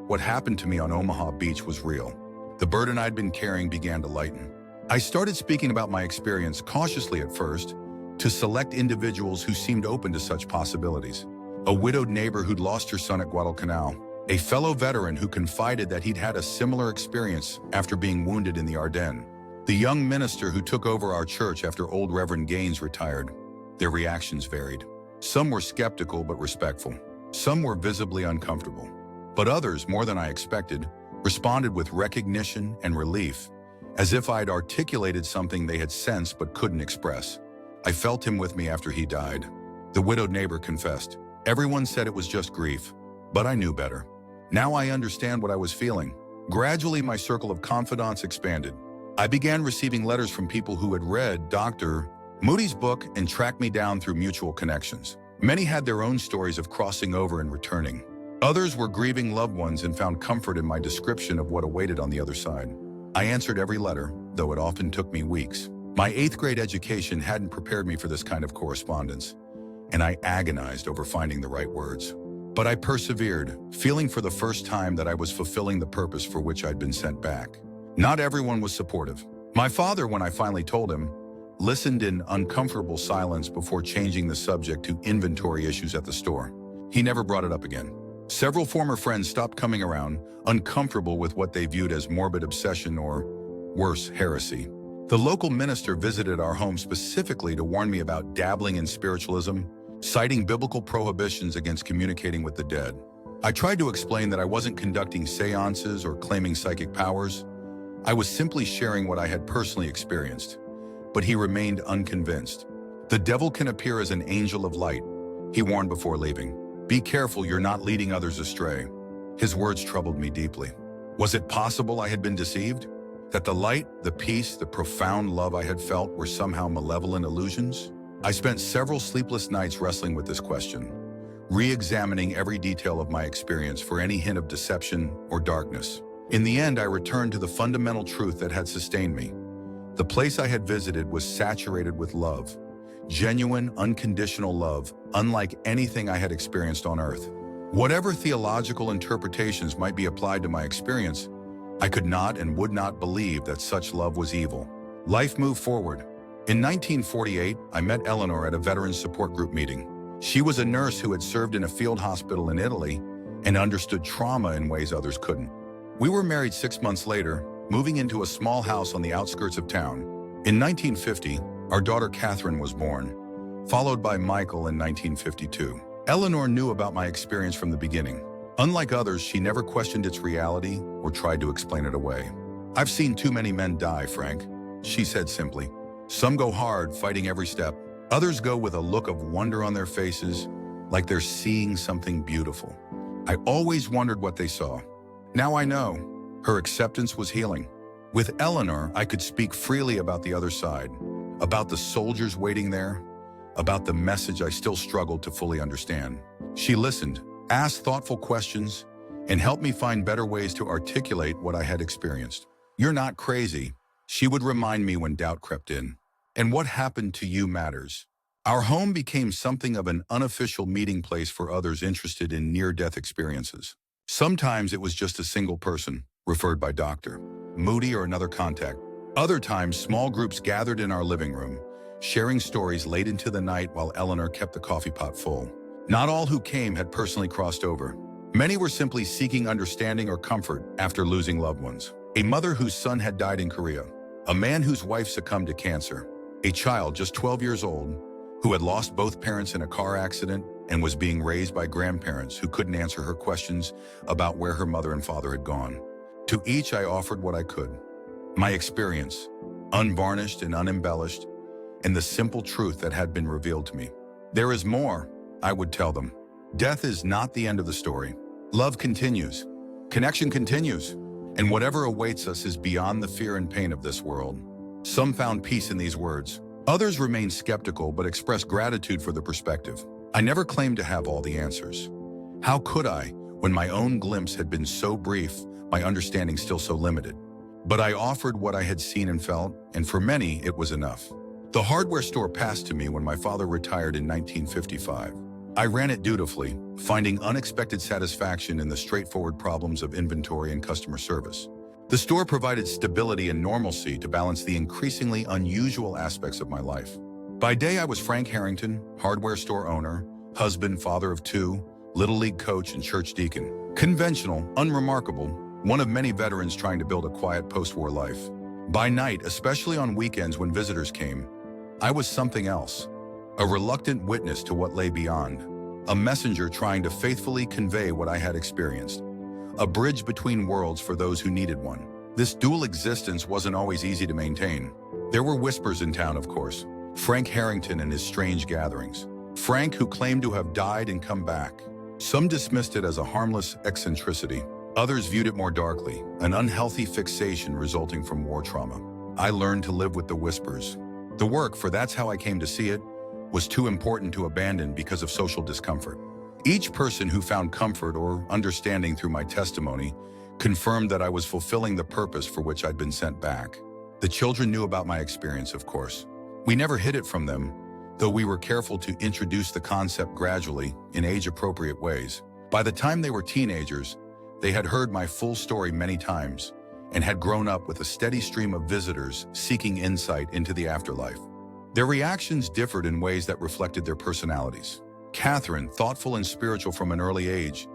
What happened to me on Omaha Beach was real. The burden I'd been carrying began to lighten. I started speaking about my experience cautiously at first, to select individuals who seemed open to such possibilities. A widowed neighbor who'd lost her son at Guadalcanal, a fellow veteran who confided that he'd had a similar experience after being wounded in the Ardennes, the young minister who took over our church after old Reverend Gaines retired. Their reactions varied. Some were skeptical but respectful. Some were visibly uncomfortable. But others, more than I expected, responded with recognition and relief, as if I'd articulated something they had sensed but couldn't express. I felt him with me after he died. The widowed neighbor confessed. Everyone said it was just grief, but I knew better. Now I understand what I was feeling. Gradually, my circle of confidants expanded. I began receiving letters from people who had read Dr. Moody's book and tracked me down through mutual connections. Many had their own stories of crossing over and returning. Others were grieving loved ones and found comfort in my description of what awaited on the other side. I answered every letter, though it often took me weeks. My 8th grade education hadn't prepared me for this kind of correspondence, and I agonized over finding the right words. But I persevered, feeling for the first time that I was fulfilling the purpose for which I'd been sent back. Not everyone was supportive. My father, when I finally told him, listened in uncomfortable silence before changing the subject to inventory issues at the store. He never brought it up again. Several former friends stopped coming around, uncomfortable with what they viewed as morbid obsession or, worse, heresy. The local minister visited our home specifically to warn me about dabbling in spiritualism, citing biblical prohibitions against communicating with the dead. I tried to explain that I wasn't conducting seances or claiming psychic powers. I was simply sharing what I had personally experienced. But he remained unconvinced. The devil can appear as an angel of light, he warned before leaving. Be careful you're not leading others astray. His words troubled me deeply. Was it possible I had been deceived? That the light, the peace, the profound love I had felt were somehow malevolent illusions? I spent several sleepless nights wrestling with this question, re-examining every detail of my experience for any hint of deception or darkness. In the end, I returned to the fundamental truth that had sustained me. The place I had visited was saturated with love, genuine, unconditional love, unlike anything I had experienced on earth. Whatever theological interpretations might be applied to my experience, I could not and would not believe that such love was evil. Life moved forward. In 1948, I met Eleanor at a veterans support group meeting. She was a nurse who had served in a field hospital in Italy and understood trauma in ways others couldn't. We were married 6 months later, moving into a small house on the outskirts of town. In 1950, our daughter Catherine was born, followed by Michael in 1952. Eleanor knew about my experience from the beginning. Unlike others, she never questioned its reality or tried to explain it away. I've seen too many men die, Frank, she said simply. Some go hard, fighting every step. Others go with a look of wonder on their faces, like they're seeing something beautiful. I always wondered what they saw. Now I know. Her acceptance was healing. With Eleanor, I could speak freely about the other side, about the soldiers waiting there, about the message I still struggled to fully understand. She listened, asked thoughtful questions, and helped me find better ways to articulate what I had experienced. "You're not crazy," she would remind me when doubt crept in. "And what happened to you matters." Our home became something of an unofficial meeting place for others interested in near-death experiences. Sometimes it was just a single person, referred by Dr. Moody or another contact. Other times, small groups gathered in our living room, sharing stories late into the night while Eleanor kept the coffee pot full. Not all who came had personally crossed over. Many were simply seeking understanding or comfort after losing loved ones. A mother whose son had died in Korea, a man whose wife succumbed to cancer, a child just 12 years old who had lost both parents in a car accident and was being raised by grandparents who couldn't answer her questions about where her mother and father had gone. To each I offered what I could. My experience, unvarnished and unembellished, and the simple truth that had been revealed to me. There is more, I would tell them. Death is not the end of the story. Love continues. Connection continues. And whatever awaits us is beyond the fear and pain of this world. Some found peace in these words. Others remained skeptical but expressed gratitude for the perspective. I never claimed to have all the answers. How could I, when my own glimpse had been so brief, my understanding still so limited? But I offered what I had seen and felt, and for many, it was enough. The hardware store passed to me when my father retired in 1955. I ran it dutifully, finding unexpected satisfaction in the straightforward problems of inventory and customer service. The store provided stability and normalcy to balance the increasingly unusual aspects of my life. By day, I was Frank Harrington, hardware store owner, husband, father of two, Little League coach, and church deacon. Conventional, unremarkable, one of many veterans trying to build a quiet post-war life. By night, especially on weekends when visitors came, I was something else. A reluctant witness to what lay beyond. A messenger trying to faithfully convey what I had experienced. A bridge between worlds for those who needed one. This dual existence wasn't always easy to maintain. There were whispers in town, of course. Frank Harrington and his strange gatherings. Frank, who claimed to have died and come back. Some dismissed it as a harmless eccentricity. Others viewed it more darkly, an unhealthy fixation resulting from war trauma. I learned to live with the whispers. The work, for that's how I came to see it, was too important to abandon because of social discomfort. Each person who found comfort or understanding through my testimony confirmed that I was fulfilling the purpose for which I'd been sent back. The children knew about my experience, of course. We never hid it from them, though we were careful to introduce the concept gradually in age-appropriate ways. By the time they were teenagers, they had heard my full story many times and had grown up with a steady stream of visitors seeking insight into the afterlife. Their reactions differed in ways that reflected their personalities. Catherine, thoughtful and spiritual from an early age,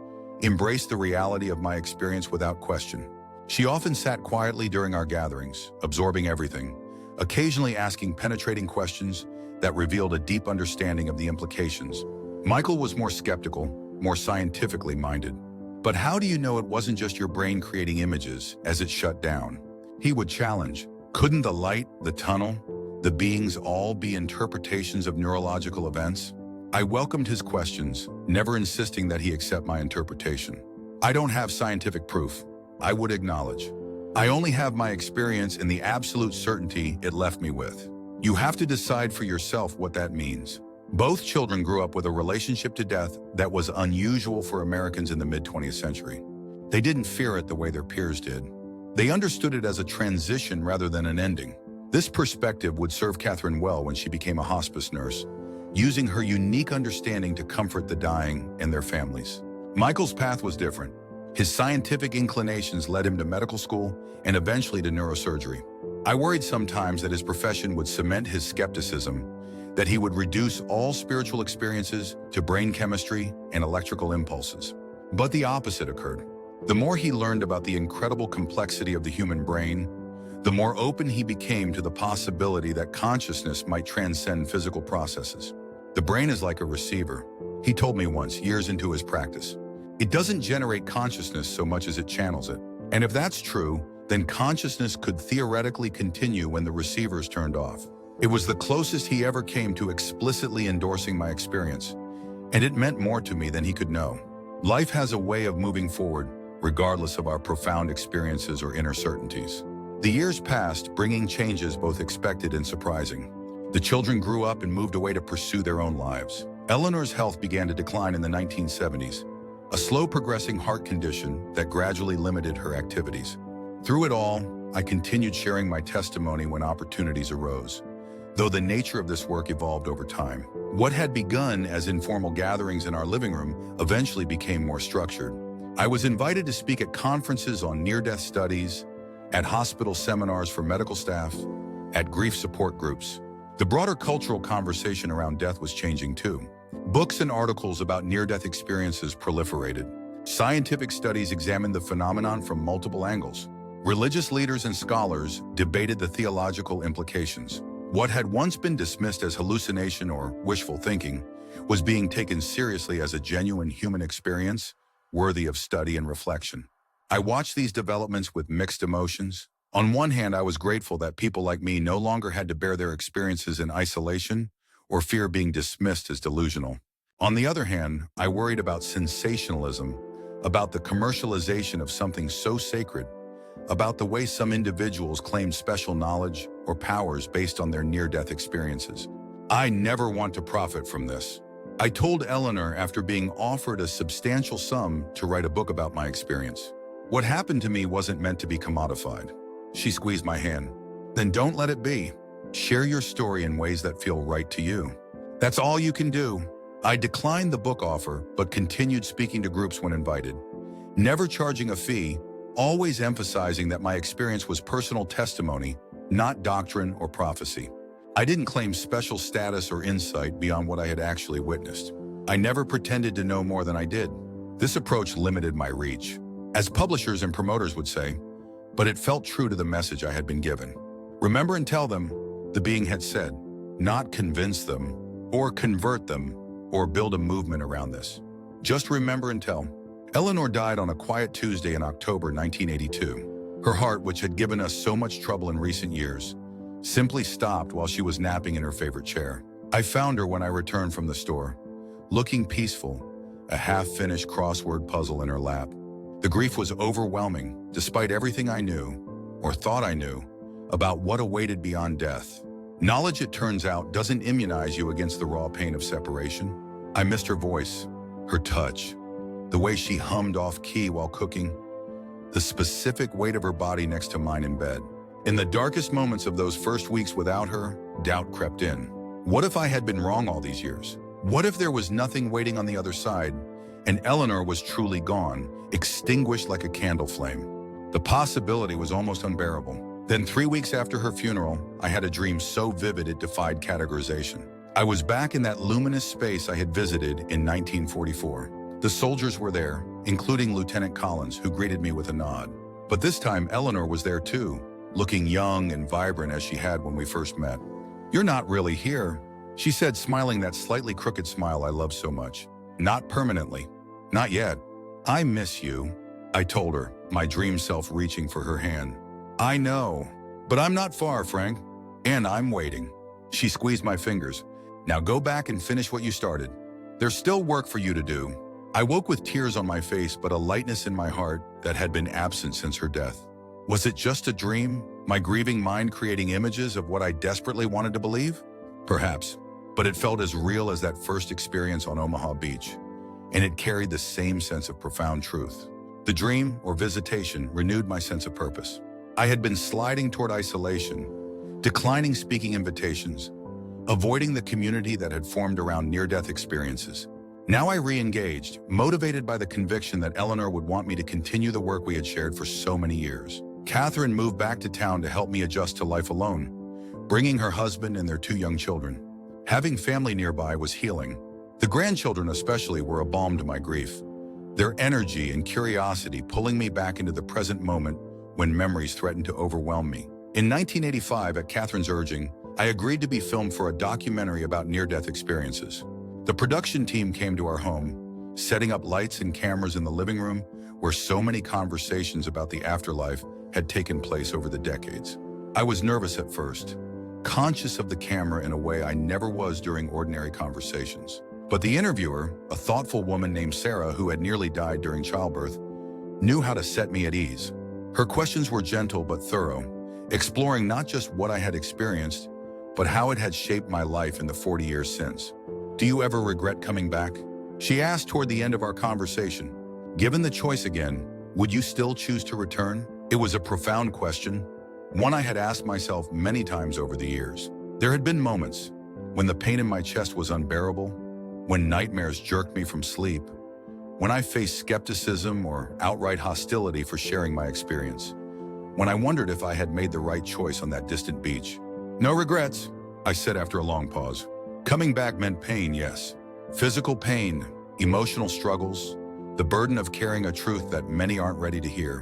embraced the reality of my experience without question. She often sat quietly during our gatherings, absorbing everything, occasionally asking penetrating questions that revealed a deep understanding of the implications. Michael was more skeptical, more scientifically minded. But how do you know it wasn't just your brain creating images as it shut down? He would challenge. Couldn't the light, the tunnel, the beings all be interpretations of neurological events? I welcomed his questions, never insisting that he accept my interpretation. I don't have scientific proof, I would acknowledge. I only have my experience and the absolute certainty it left me with. You have to decide for yourself what that means. Both children grew up with a relationship to death that was unusual for Americans in the mid-20th century. They didn't fear it the way their peers did. They understood it as a transition rather than an ending. This perspective would serve Catherine well when she became a hospice nurse, using her unique understanding to comfort the dying and their families. Michael's path was different. His scientific inclinations led him to medical school and eventually to neurosurgery. I worried sometimes that his profession would cement his skepticism, that he would reduce all spiritual experiences to brain chemistry and electrical impulses. But the opposite occurred. The more he learned about the incredible complexity of the human brain, the more open he became to the possibility that consciousness might transcend physical processes. The brain is like a receiver, he told me once, years into his practice. It doesn't generate consciousness so much as it channels it. And if that's true, then consciousness could theoretically continue when the receiver's turned off. It was the closest he ever came to explicitly endorsing my experience, and it meant more to me than he could know. Life has a way of moving forward, regardless of our profound experiences or inner certainties. The years passed, bringing changes both expected and surprising. The children grew up and moved away to pursue their own lives. Eleanor's health began to decline in the 1970s, a slow progressing heart condition that gradually limited her activities. Through it all, I continued sharing my testimony when opportunities arose, though the nature of this work evolved over time. What had begun as informal gatherings in our living room eventually became more structured. I was invited to speak at conferences on near-death studies, at hospital seminars for medical staff, at grief support groups. The broader cultural conversation around death was changing too. Books and articles about near-death experiences proliferated. Scientific studies examined the phenomenon from multiple angles. Religious leaders and scholars debated the theological implications. What had once been dismissed as hallucination or wishful thinking was being taken seriously as a genuine human experience, worthy of study and reflection. I watched these developments with mixed emotions. On one hand, I was grateful that people like me no longer had to bear their experiences in isolation or fear being dismissed as delusional. On the other hand, I worried about sensationalism, about the commercialization of something so sacred, about the way some individuals claimed special knowledge or powers based on their near-death experiences. I never want to profit from this. I told Eleanor after being offered a substantial sum to write a book about my experience. What happened to me wasn't meant to be commodified. She squeezed my hand. Then don't let it be. Share your story in ways that feel right to you. That's all you can do. I declined the book offer, but continued speaking to groups when invited, never charging a fee, always emphasizing that my experience was personal testimony, not doctrine or prophecy. I didn't claim special status or insight beyond what I had actually witnessed. I never pretended to know more than I did. This approach limited my reach, as publishers and promoters would say, but it felt true to the message I had been given. Remember and tell them, the being had said, not convince them, or convert them, or build a movement around this. Just remember and tell. Eleanor died on a quiet Tuesday in October 1982. Her heart, which had given us so much trouble in recent years, simply stopped while she was napping in her favorite chair. I found her when I returned from the store, looking peaceful, a half-finished crossword puzzle in her lap. The grief was overwhelming, despite everything I knew, or thought I knew, about what awaited beyond death. Knowledge, it turns out, doesn't immunize you against the raw pain of separation. I missed her voice, her touch, the way she hummed off-key while cooking, the specific weight of her body next to mine in bed. In the darkest moments of those first weeks without her, doubt crept in. What if I had been wrong all these years? What if there was nothing waiting on the other side, and Eleanor was truly gone, extinguished like a candle flame? The possibility was almost unbearable. Then 3 weeks after her funeral, I had a dream so vivid it defied categorization. I was back in that luminous space I had visited in 1944. The soldiers were there, including Lieutenant Collins, who greeted me with a nod. But this time, Eleanor was there too, looking young and vibrant as she had when we first met. "You're not really here," she said, smiling that slightly crooked smile I love so much. "Not permanently. Not yet." "I miss you," I told her, my dream self reaching for her hand. "I know, but I'm not far, Frank, and I'm waiting." She squeezed my fingers. "Now go back and finish what you started. There's still work for you to do." I woke with tears on my face, but a lightness in my heart that had been absent since her death. Was it just a dream, my grieving mind creating images of what I desperately wanted to believe? Perhaps, but it felt as real as that first experience on Omaha Beach, and it carried the same sense of profound truth. The dream, or visitation, renewed my sense of purpose. I had been sliding toward isolation, declining speaking invitations, avoiding the community that had formed around near-death experiences. Now I re-engaged, motivated by the conviction that Eleanor would want me to continue the work we had shared for so many years. Catherine moved back to town to help me adjust to life alone, bringing her husband and their 2 young children. Having family nearby was healing. The grandchildren especially were a balm to my grief, their energy and curiosity pulling me back into the present moment when memories threatened to overwhelm me. In 1985, at Catherine's urging, I agreed to be filmed for a documentary about near-death experiences. The production team came to our home, setting up lights and cameras in the living room where so many conversations about the afterlife had taken place over the decades. I was nervous at first, conscious of the camera in a way I never was during ordinary conversations. But the interviewer, a thoughtful woman named Sarah who had nearly died during childbirth, knew how to set me at ease. Her questions were gentle but thorough, exploring not just what I had experienced, but how it had shaped my life in the 40 years since. Do you ever regret coming back? She asked toward the end of our conversation. Given the choice again, would you still choose to return? It was a profound question, one I had asked myself many times over the years. There had been moments when the pain in my chest was unbearable, when nightmares jerked me from sleep, when I faced skepticism or outright hostility for sharing my experience, when I wondered if I had made the right choice on that distant beach. No regrets, I said after a long pause. Coming back meant pain, yes. Physical pain, emotional struggles, the burden of carrying a truth that many aren't ready to hear.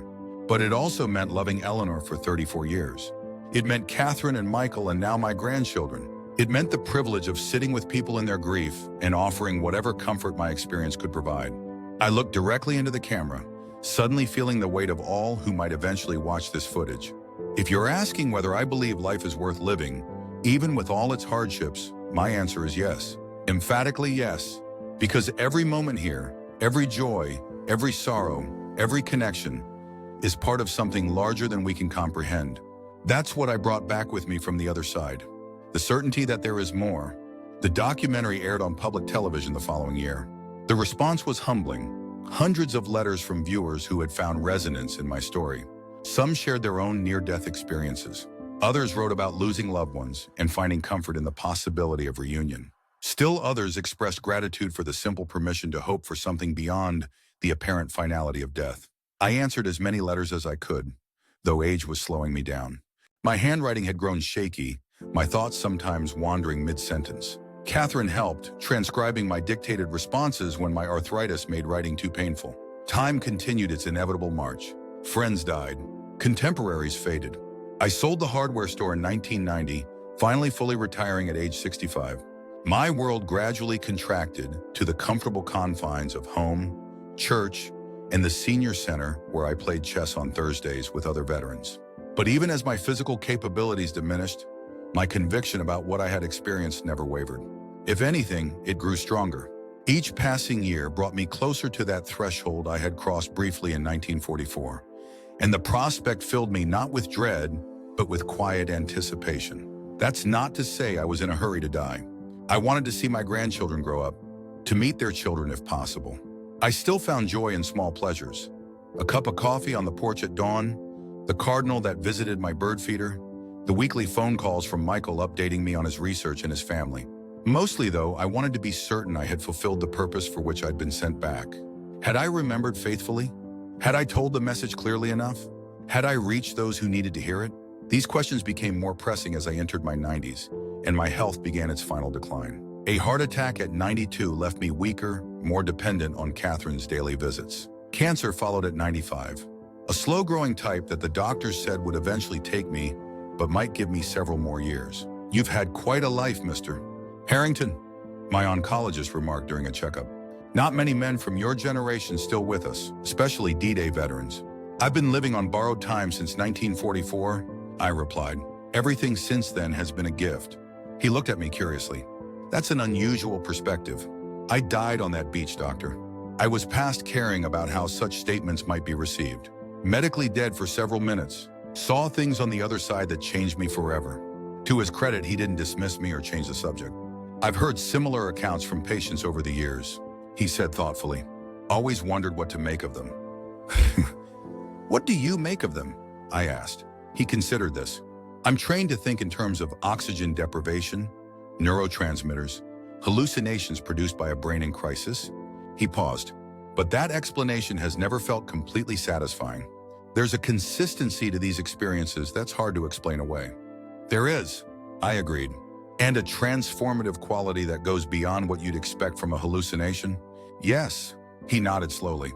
But it also meant loving Eleanor for 34 years. It meant Catherine and Michael and now my grandchildren. It meant the privilege of sitting with people in their grief and offering whatever comfort my experience could provide. I looked directly into the camera, suddenly feeling the weight of all who might eventually watch this footage. If you're asking whether I believe life is worth living, even with all its hardships, my answer is yes. Emphatically yes. Because every moment here, every joy, every sorrow, every connection is part of something larger than we can comprehend. That's what I brought back with me from the other side. The certainty that there is more. The documentary aired on public television the following year. The response was humbling. Hundreds of letters from viewers who had found resonance in my story. Some shared their own near-death experiences. Others wrote about losing loved ones and finding comfort in the possibility of reunion. Still others expressed gratitude for the simple permission to hope for something beyond the apparent finality of death. I answered as many letters as I could, though age was slowing me down. My handwriting had grown shaky, my thoughts sometimes wandering mid-sentence. Catherine helped, transcribing my dictated responses when my arthritis made writing too painful. Time continued its inevitable march. Friends died. Contemporaries faded. I sold the hardware store in 1990, finally fully retiring at age 65. My world gradually contracted to the comfortable confines of home, church, and the senior center where I played chess on Thursdays with other veterans. But even as my physical capabilities diminished, my conviction about what I had experienced never wavered. If anything, it grew stronger. Each passing year brought me closer to that threshold I had crossed briefly in 1944, and the prospect filled me not with dread, but with quiet anticipation. That's not to say I was in a hurry to die. I wanted to see my grandchildren grow up, to meet their children if possible. I still found joy in small pleasures. A cup of coffee on the porch at dawn, the cardinal that visited my bird feeder, the weekly phone calls from Michael updating me on his research and his family. Mostly, though, I wanted to be certain I had fulfilled the purpose for which I'd been sent back. Had I remembered faithfully? Had I told the message clearly enough? Had I reached those who needed to hear it? These questions became more pressing as I entered my 90s, and my health began its final decline. A heart attack at 92 left me weaker, more dependent on Catherine's daily visits. Cancer followed at 95. A slow-growing type that the doctors said would eventually take me, but might give me several more years. You've had quite a life, Mr. Harrington, my oncologist remarked during a checkup. Not many men from your generation still with us, especially D-Day veterans. I've been living on borrowed time since 1944, I replied. Everything since then has been a gift. He looked at me curiously. That's an unusual perspective. I died on that beach, doctor. I was past caring about how such statements might be received. Medically dead for several minutes. Saw things on the other side that changed me forever. To his credit, he didn't dismiss me or change the subject. I've heard similar accounts from patients over the years, he said thoughtfully. Always wondered what to make of them. What do you make of them? I asked. He considered this. I'm trained to think in terms of oxygen deprivation, neurotransmitters, hallucinations produced by a brain in crisis. He paused. But that explanation has never felt completely satisfying. There's a consistency to these experiences that's hard to explain away. There is, I agreed. And a transformative quality that goes beyond what you'd expect from a hallucination? Yes, he nodded slowly.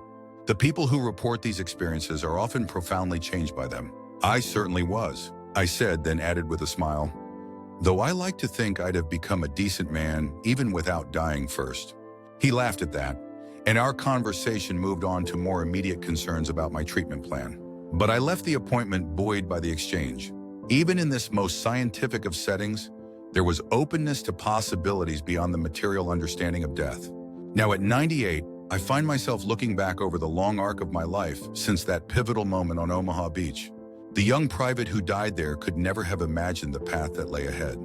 The people who report these experiences are often profoundly changed by them. I certainly was, I said, then added with a smile. Though I like to think I'd have become a decent man even without dying first. He laughed at that, and our conversation moved on to more immediate concerns about my treatment plan. But I left the appointment buoyed by the exchange. Even in this most scientific of settings, there was openness to possibilities beyond the material understanding of death. Now at 98, I find myself looking back over the long arc of my life since that pivotal moment on Omaha Beach. The young private who died there could never have imagined the path that lay ahead.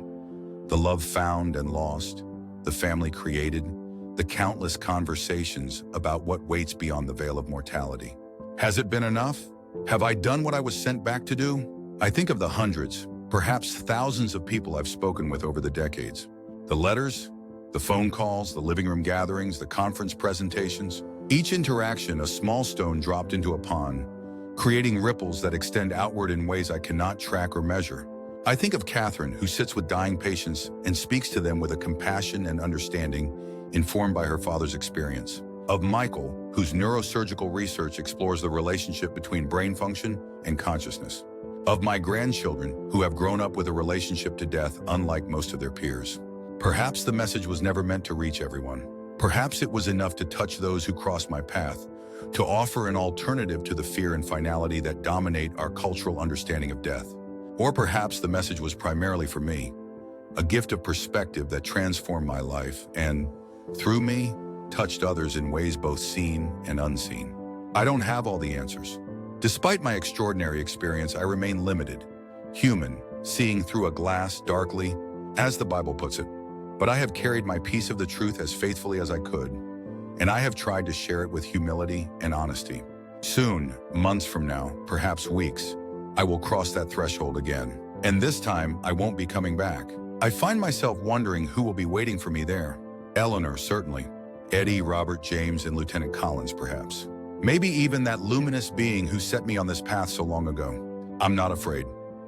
The love found and lost, the family created, the countless conversations about what waits beyond the veil of mortality. Has it been enough? Have I done what I was sent back to do? I think of the hundreds, perhaps thousands of people I've spoken with over the decades. The letters, the phone calls, the living room gatherings, the conference presentations. Each interaction, a small stone dropped into a pond, creating ripples that extend outward in ways I cannot track or measure. I think of Catherine, who sits with dying patients and speaks to them with a compassion and understanding informed by her father's experience. Of Michael, whose neurosurgical research explores the relationship between brain function and consciousness. Of my grandchildren, who have grown up with a relationship to death unlike most of their peers. Perhaps the message was never meant to reach everyone. Perhaps it was enough to touch those who crossed my path, to offer an alternative to the fear and finality that dominate our cultural understanding of death. Or perhaps the message was primarily for me, a gift of perspective that transformed my life and, through me, touched others in ways both seen and unseen. I don't have all the answers. Despite my extraordinary experience, I remain limited, human, seeing through a glass darkly, as the Bible puts it. But I have carried my piece of the truth as faithfully as I could, and I have tried to share it with humility and honesty. Soon, months from now, perhaps weeks, I will cross that threshold again. And this time, I won't be coming back. I find myself wondering who will be waiting for me there. Eleanor, certainly. Eddie, Robert, James, and Lieutenant Collins, perhaps. Maybe even that luminous being who set me on this path so long ago. I'm not afraid.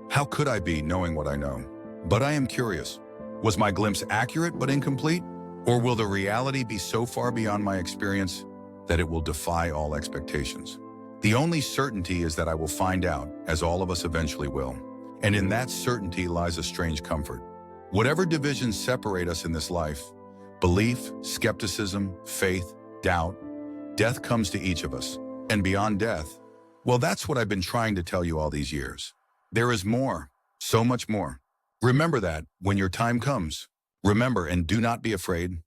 How could I be, knowing what I know? But I am curious. Was my glimpse accurate but incomplete? Or will the reality be so far beyond my experience that it will defy all expectations? The only certainty is that I will find out, as all of us eventually will. And in that certainty lies a strange comfort. Whatever divisions separate us in this life, belief, skepticism, faith, doubt, death comes to each of us. And beyond death, well, that's what I've been trying to tell you all these years. There is more, so much more. Remember that when your time comes. Remember and do not be afraid.